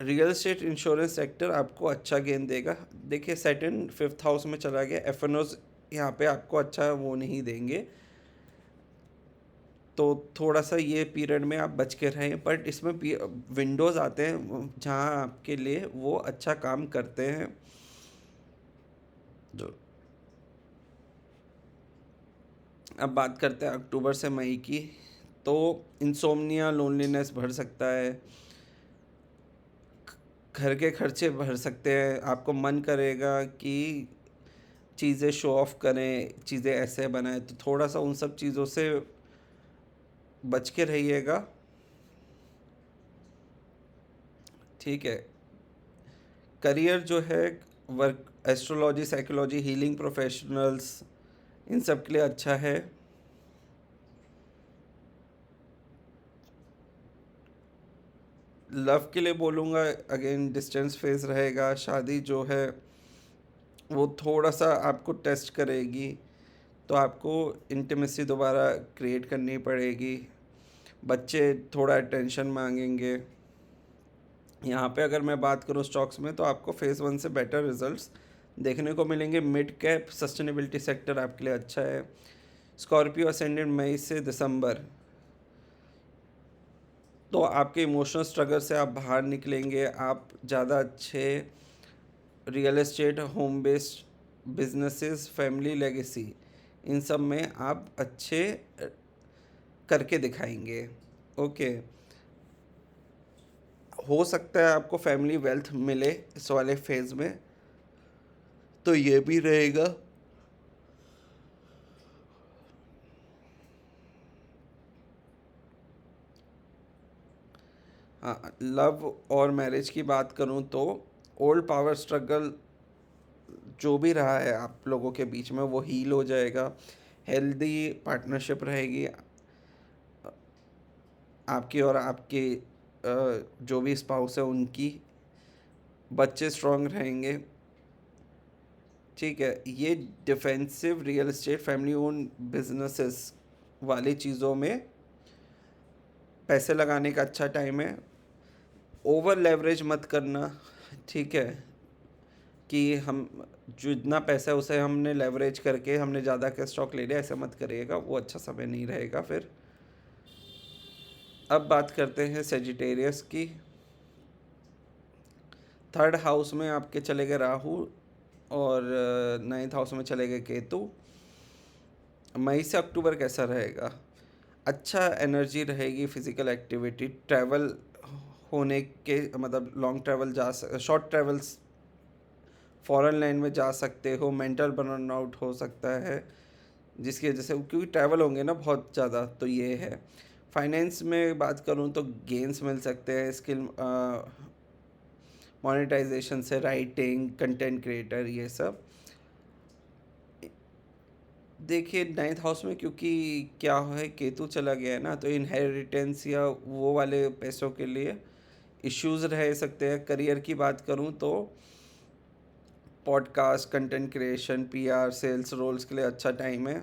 रियल एस्टेट इंश्योरेंस सेक्टर आपको अच्छा गेन देगा। देखिए, सैटर्न फिफ्थ हाउस में चला गया, एफएनओज यहाँ पे आपको अच्छा वो नहीं देंगे, तो थोड़ा सा ये पीरियड में आप बच के रहें। बट इसमें विंडोज़ आते हैं जहाँ आपके लिए वो अच्छा काम करते हैं। जो अब बात करते हैं अक्टूबर से मई की, तो इंसोम्निया, लोनलीनेस बढ़ सकता है, घर के खर्चे बढ़ सकते हैं, आपको मन करेगा कि चीज़ें शो ऑफ करें, चीज़ें ऐसे बनाएं, तो थोड़ा सा उन सब चीज़ों से बच के रहिएगा। ठीक है, करियर जो है, work, astrology, psychology, healing professionals, इन सब के लिए अच्छा है। लव के लिए बोलूँगा, अगेन डिस्टेंस फेज रहेगा। शादी जो है वो थोड़ा सा आपको टेस्ट करेगी, तो आपको इंटीमेसी दोबारा क्रिएट करनी पड़ेगी। बच्चे थोड़ा अटेंशन मांगेंगे। यहाँ पे अगर मैं बात करूँ स्टॉक्स में, तो आपको फेज़ 1 से बेटर रिजल्ट्स देखने को मिलेंगे। मिड कैप सस्टेनेबिलिटी सेक्टर आपके लिए अच्छा है। स्कॉर्पियो असेंडेंट मई से दिसंबर, तो आपके इमोशनल स्ट्रगल से आप बाहर निकलेंगे। आप ज़्यादा अच्छे real estate, home based businesses, family legacy, इन सब में आप अच्छे करके दिखाएंगे। ओके, हो सकता है आपको फैमिली वेल्थ मिले इस वाले फेज़ में, तो ये भी रहेगा। हाँ, लव और मैरिज की बात करूँ तो ओल्ड पावर स्ट्रगल जो भी रहा है आप लोगों के बीच में, वो हील हो जाएगा। हेल्दी पार्टनरशिप रहेगी आपकी और आपके जो भी स्पाउस है उनकी। बच्चे स्ट्रांग रहेंगे। ठीक है, ये defensive real estate, family own businesses वाली चीज़ों में पैसे लगाने का अच्छा टाइम है। ओवर लेवरेज मत करना। ठीक है, कि हम जितना पैसा है उसे हमने लेवरेज करके हमने ज़्यादा का स्टॉक ले लिया, ऐसा मत करिएगा, वो अच्छा समय नहीं रहेगा फिर। अब बात करते हैं सेजिटेरियस की। थर्ड हाउस में आपके चले गए राहु, और नाइन्थ हाउस में चले गए केतु। मई से अक्टूबर कैसा रहेगा? अच्छा एनर्जी रहेगी, फिजिकल एक्टिविटी, ट्रैवल होने के मतलब long travel short travels, foreign land में जा सकते हो। मेंटल बर्नआउट हो सकता है जिसकी वजह से, क्योंकि ट्रैवल होंगे ना बहुत ज़्यादा, तो ये है। फाइनेंस में बात करूँ तो गेन्स मिल सकते हैं स्किल मोनेटाइजेशन से, राइटिंग, कंटेंट क्रिएटर, ये सब। देखिए 9th हाउस में क्योंकि क्या है, केतु चला गया है ना, तो इनहेरिटेंस या वो वाले पैसों के लिए इश्यूज रह सकते हैं। करियर की बात करूँ तो podcast, content creation, PR, sales roles के लिए अच्छा टाइम है।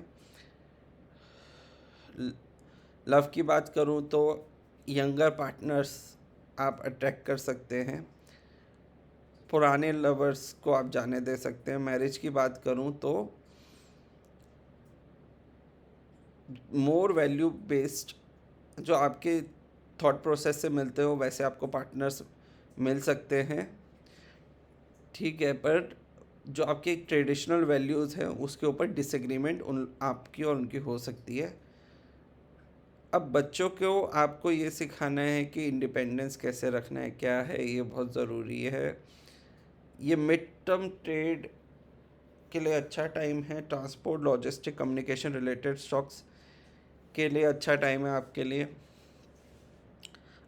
लव की बात करूँ तो यंगर पार्टनर्स आप अट्रैक्ट कर सकते हैं, पुराने लवर्स को आप जाने दे सकते हैं। मैरिज की बात करूँ तो मोर वैल्यू बेस्ड जो आपके थॉट प्रोसेस से मिलते हो वैसे आपको पार्टनर्स मिल सकते हैं, ठीक है। पर जो आपके ट्रेडिशनल वैल्यूज़ हैं उसके ऊपर डिसएग्रीमेंट आपकी और उनकी हो सकती है। अब बच्चों को आपको ये सिखाना है कि इंडिपेंडेंस कैसे रखना है, क्या है, ये बहुत ज़रूरी है। ये मिड टर्म ट्रेड के लिए अच्छा टाइम है। Transport, logistic, communication related stocks के लिए अच्छा टाइम है आपके लिए।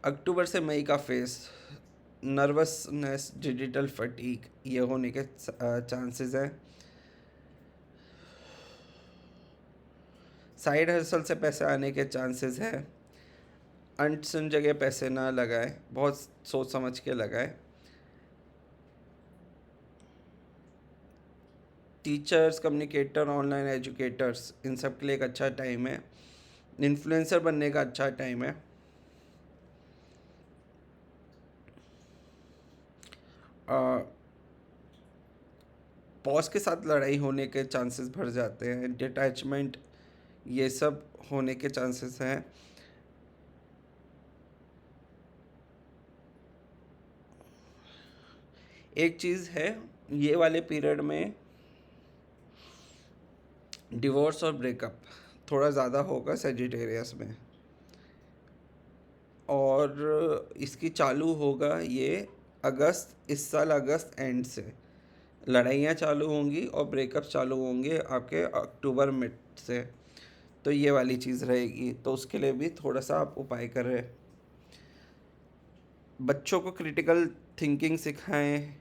अक्टूबर से मई का फेस, नर्वसनेस, डिजिटल फटीग, ये होने के चांसेस हैं। साइड हसल से पैसे आने के चांसेस हैं। अनसन जगह पैसे ना लगाएं, बहुत सोच समझ के लगाएं। टीचर्स, कम्युनिकेटर, ऑनलाइन एजुकेटर्स, इन सब के लिए एक अच्छा टाइम है। इन्फ्लुएंसर बनने का अच्छा टाइम है। बॉस के साथ लड़ाई होने के चांसेस बढ़ जाते हैं। डिटैचमेंट, ये सब होने के चांसेस हैं। एक चीज़ है, ये वाले पीरियड में डिवोर्स और ब्रेकअप थोड़ा ज़्यादा होगा सेजिटेरियस में, और इसकी चालू होगा ये अगस्त, इस साल अगस्त एंड से लड़ाइयाँ चालू होंगी और ब्रेकअप चालू होंगे आपके अक्टूबर मिड से। तो ये वाली चीज़ रहेगी, तो उसके लिए भी थोड़ा सा आप उपाय करें। बच्चों को क्रिटिकल थिंकिंग सिखाएं,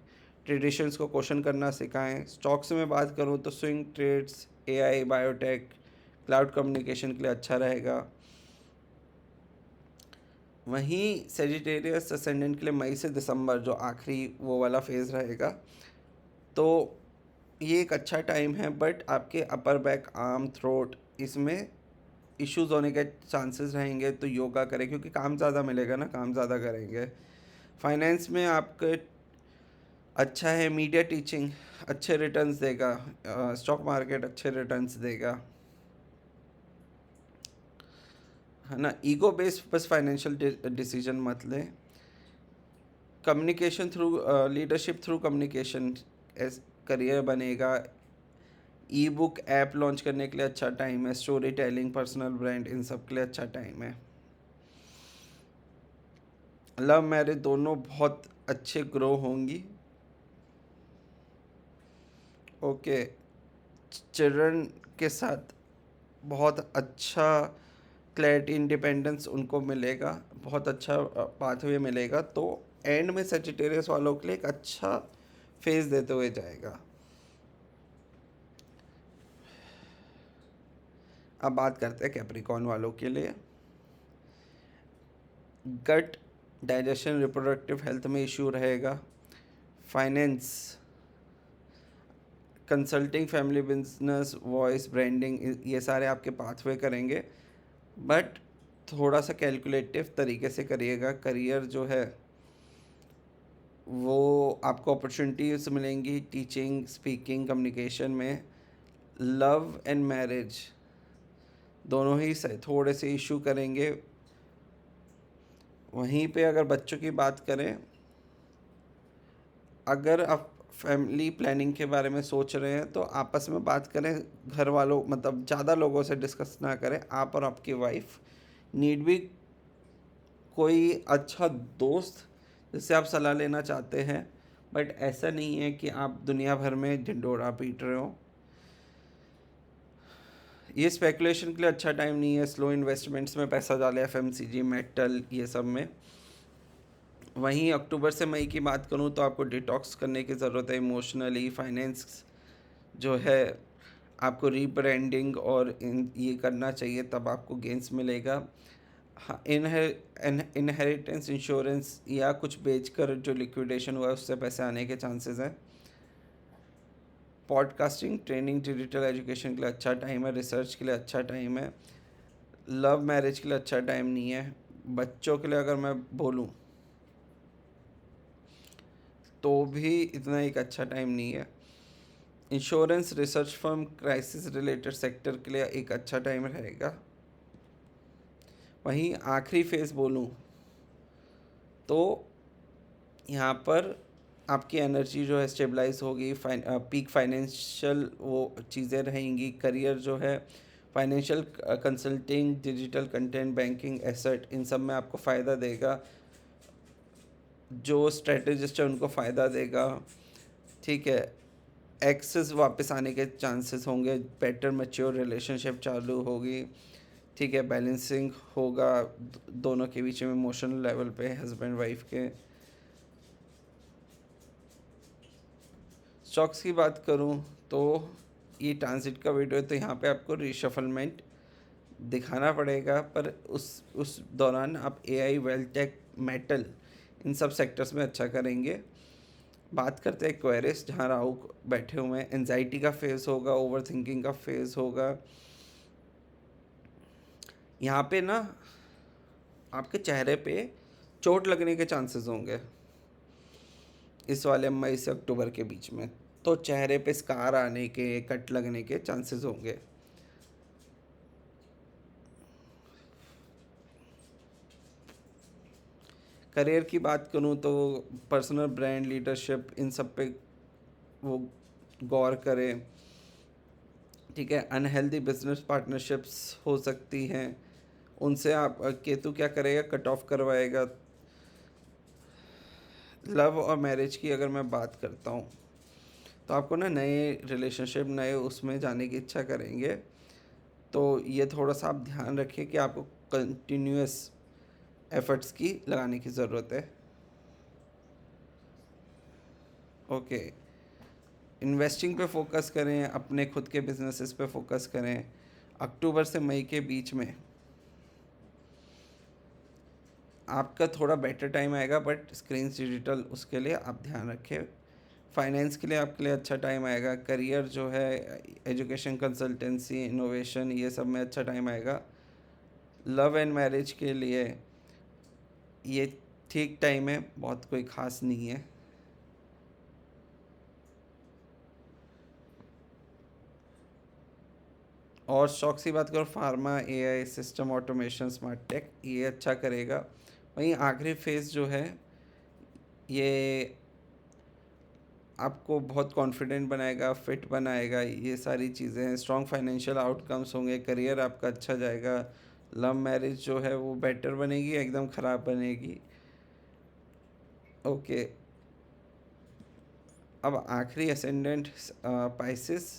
ट्रेडिशंस को क्वेश्चन करना सिखाएं। स्टॉक्स में बात करूं तो swing trades, AI, biotech, cloud communication के लिए अच्छा रहेगा। वहीं सेजिटेरियस असेंडेंट के लिए मई से दिसंबर जो आखिरी वो वाला फेज़ रहेगा, तो ये एक अच्छा टाइम है। बट आपके अपर बैक, आर्म, थ्रोट, इसमें इश्यूज़ होने के चांसेस रहेंगे, तो योगा करें क्योंकि काम ज़्यादा मिलेगा ना, काम ज़्यादा करेंगे। फाइनेंस में आपके अच्छा है। मीडिया टीचिंग अच्छे रिटर्न्स देगा। स्टॉक मार्केट अच्छे रिटर्न्स देगा, है ना। ईगो बेस्ड बस फाइनेंशियल डिसीजन मत लें। Communication through leadership through communication career बनेगा। ई बुक ऐप लॉन्च करने के लिए अच्छा टाइम है। स्टोरी टेलिंग, पर्सनल ब्रांड, इन सब के लिए अच्छा टाइम है। लव मैरिज दोनों बहुत अच्छे ग्रो होंगी। ओके, चिल्ड्रन के साथ बहुत अच्छा क्लैरिटी, इंडिपेंडेंस उनको मिलेगा, बहुत अच्छा पाथवे मिलेगा। तो एंड में सेजिटेरियस वालों के लिए एक अच्छा फेज देते हुए जाएगा। अब बात करते हैं कैप्रिकॉर्न वालों के लिए। गट, डाइजेशन, रिप्रोडक्टिव हेल्थ में इश्यू रहेगा। Finance, consulting, family business, voice branding, ये सारे आपके पाथवे करेंगे, बट थोड़ा सा कैलकुलेटिव तरीके से करिएगा। करियर जो है वो आपको अपॉर्चुनिटीज मिलेंगी टीचिंग, स्पीकिंग, कम्युनिकेशन में। लव एंड मैरिज दोनों ही थोड़े से इशू करेंगे। वहीं पे अगर बच्चों की बात करें, अगर आप फैमिली प्लानिंग के बारे में सोच रहे हैं तो आपस में बात करें। घर वालों मतलब ज़्यादा लोगों से डिस्कस ना करें। आप और आपकी वाइफ नीड भी कोई अच्छा दोस्त जिससे आप सलाह लेना चाहते हैं, बट ऐसा नहीं है कि आप दुनिया भर में ढिंढोरा पीट रहे हो। ये स्पेकुलेशन के लिए अच्छा टाइम नहीं है, स्लो इन्वेस्टमेंट्स में पैसा डालें, एफएमसीजी, मेटल, ये सब में। वहीं अक्टूबर से मई की बात करूं तो आपको डिटॉक्स करने की ज़रूरत है इमोशनली, फाइनेंस जो है आपको रीब्रांडिंग और ये करना चाहिए, तब आपको गेंस मिलेगा। हाँ, इनहेरिटेंस इंश्योरेंस या कुछ बेचकर जो लिक्विडेशन हुआ है उससे पैसे आने के चांसेस हैं। पॉडकास्टिंग, ट्रेनिंग, डिजिटल एजुकेशन के लिए अच्छा टाइम है, रिसर्च के लिए अच्छा टाइम है। लव मैरिज के लिए अच्छा टाइम नहीं है। बच्चों के लिए अगर मैं बोलूँ तो भी इतना एक अच्छा टाइम नहीं है। Insurance, research firm, crisis related sector के लिए एक अच्छा टाइम रहेगा। वहीं आखिरी फेज़ बोलूँ तो यहाँ पर आपकी एनर्जी जो है स्टेबलाइज होगी, पीक फाइनेंशियल वो चीज़ें रहेंगी। करियर जो है financial consulting, digital content, banking, asset, इन सब में आपको फ़ायदा देगा। जो स्ट्रेटेजिस्ट है उनको फ़ायदा देगा। ठीक है, एक्सेस वापस आने के चांसेस होंगे, बेटर मैच्योर रिलेशनशिप चालू होगी। ठीक है, बैलेंसिंग होगा दोनों के बीच में इमोशनल लेवल पे, हस्बैंड वाइफ के। स्टॉक्स की बात करूं तो ये ट्रांजिट का वीडियो है, तो यहाँ पे आपको रिशफलमेंट दिखाना पड़ेगा, पर उस दौरान आप एआई, वेल्थ टेक, मेटल, इन सब सेक्टर्स में अच्छा करेंगे। बात करते हैं क्वेरिस, जहाँ राहु बैठे हुए हैं। एनजाइटी का फेज़ होगा, ओवर थिंकिंग का फेज़ होगा। यहाँ पे ना आपके चेहरे पे चोट लगने के चांसेस होंगे इस वाले मई से अक्टूबर के बीच में, तो चेहरे पे स्कार आने के, कट लगने के चांसेस होंगे। करियर की बात करूँ तो पर्सनल ब्रांड, लीडरशिप, इन सब पे वो गौर करें। ठीक है, अनहेल्दी बिजनेस पार्टनरशिप्स हो सकती हैं, उनसे आप केतु क्या करेगा, कट ऑफ करवाएगा। लव और मैरिज की अगर मैं बात करता हूँ तो आपको ना नए रिलेशनशिप, नए उसमें जाने की इच्छा करेंगे, तो ये थोड़ा सा आप ध्यान रखिए कि आपको कंटिन्यूस एफर्ट्स की लगाने की ज़रूरत है। ओके, इन्वेस्टिंग पे फोकस करें, अपने खुद के बिजनेसेस पे फोकस करें। अक्टूबर से मई के बीच में आपका थोड़ा बेटर टाइम आएगा, बट स्क्रीन डिजिटल उसके लिए आप ध्यान रखें। फाइनेंस के लिए आपके लिए अच्छा टाइम आएगा। करियर जो है एजुकेशन, कंसल्टेंसी, इनोवेशन, ये सब में अच्छा टाइम आएगा। लव एंड मैरिज के लिए ये ठीक टाइम है, बहुत कोई ख़ास नहीं है। और स्टॉक्स की बात करो, pharma, AI, system automation, smart tech, ये अच्छा करेगा। वहीं आखिरी फेज़ जो है ये आपको बहुत कॉन्फिडेंट बनाएगा, फिट बनाएगा, ये सारी चीज़ें हैं। स्ट्रॉन्ग फाइनेंशियल आउटकम्स होंगे, करियर आपका अच्छा जाएगा। लव मैरिज जो है वो बेटर बनेगी, एकदम ख़राब बनेगी। ओके, अब आखिरी असेंडेंट पाइसिस,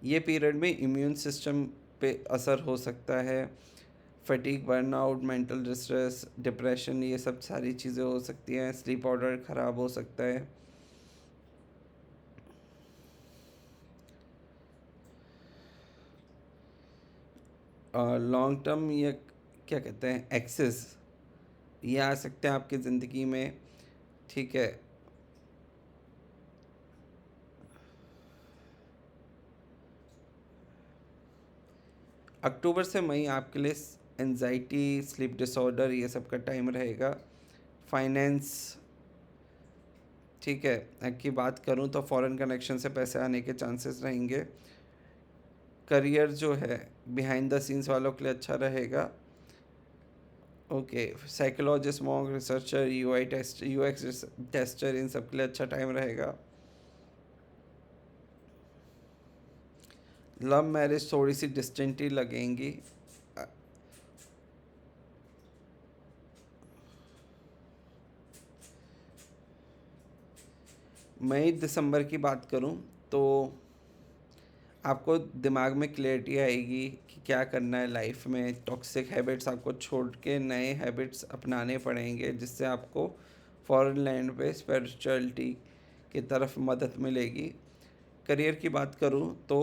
ये पीरियड में इम्यून सिस्टम पे असर हो सकता है। Fatigue, burnout, mental distress, depression, ये सब सारी चीज़ें हो सकती हैं। स्लीप ऑर्डर ख़राब हो सकता है। लॉन्ग टर्म ये क्या कहते हैं, एक्सेस, ये आ सकते हैं आपकी ज़िंदगी में। ठीक है, अक्टूबर से मई आपके लिए एनजाइटी, स्लीप डिसऑर्डर, ये सब का टाइम रहेगा। फाइनेंस, ठीक है, की बात करूं तो फॉरेन कनेक्शन से पैसे आने के चांसेस रहेंगे। करियर जो है बिहाइंड द सीन्स वालों के लिए अच्छा रहेगा। Okay, psychologist, monk, researcher, UI test, UX tester, इन सब के लिए अच्छा टाइम रहेगा। लव मैरिज थोड़ी सी डिस्टेंट ही लगेंगी। मई दिसंबर की बात करूं तो आपको दिमाग में क्लैरिटी आएगी कि क्या करना है लाइफ में। टॉक्सिक हैबिट्स आपको छोड़ के नए हैबिट्स अपनाने पड़ेंगे, जिससे आपको फॉरेन लैंड पे स्पिरिचुअलिटी की तरफ मदद मिलेगी। करियर की बात करूँ तो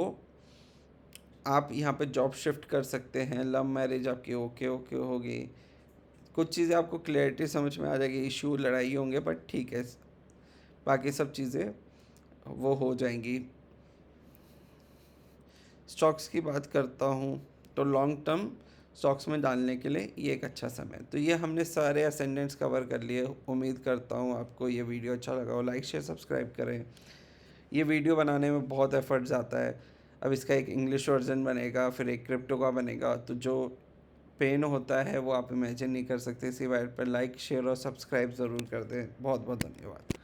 आप यहाँ पे जॉब शिफ्ट कर सकते हैं, लव मैरिज आपकी ओके ओके होगी, कुछ चीज़ें आपको क्लैरिटी समझ में आ जाएगी, इशू लड़ाई होंगे बट ठीक है, बाकी सब चीज़ें वो हो जाएंगी। स्टॉक्स की बात करता हूँ तो लॉन्ग टर्म स्टॉक्स में डालने के लिए ये एक अच्छा समय है। तो ये हमने सारे असेंडेंट्स कवर कर लिए। उम्मीद करता हूँ आपको ये वीडियो अच्छा लगा हो। लाइक शेयर सब्सक्राइब करें। ये वीडियो बनाने में बहुत एफर्ट जाता है। अब इसका एक इंग्लिश वर्जन बनेगा, फिर एक क्रिप्टो का बनेगा, तो जो पेन होता है वो आप इमेजिन नहीं कर सकते। इसी बात पर लाइक शेयर और सब्सक्राइब ज़रूर कर दें। बहुत बहुत धन्यवाद।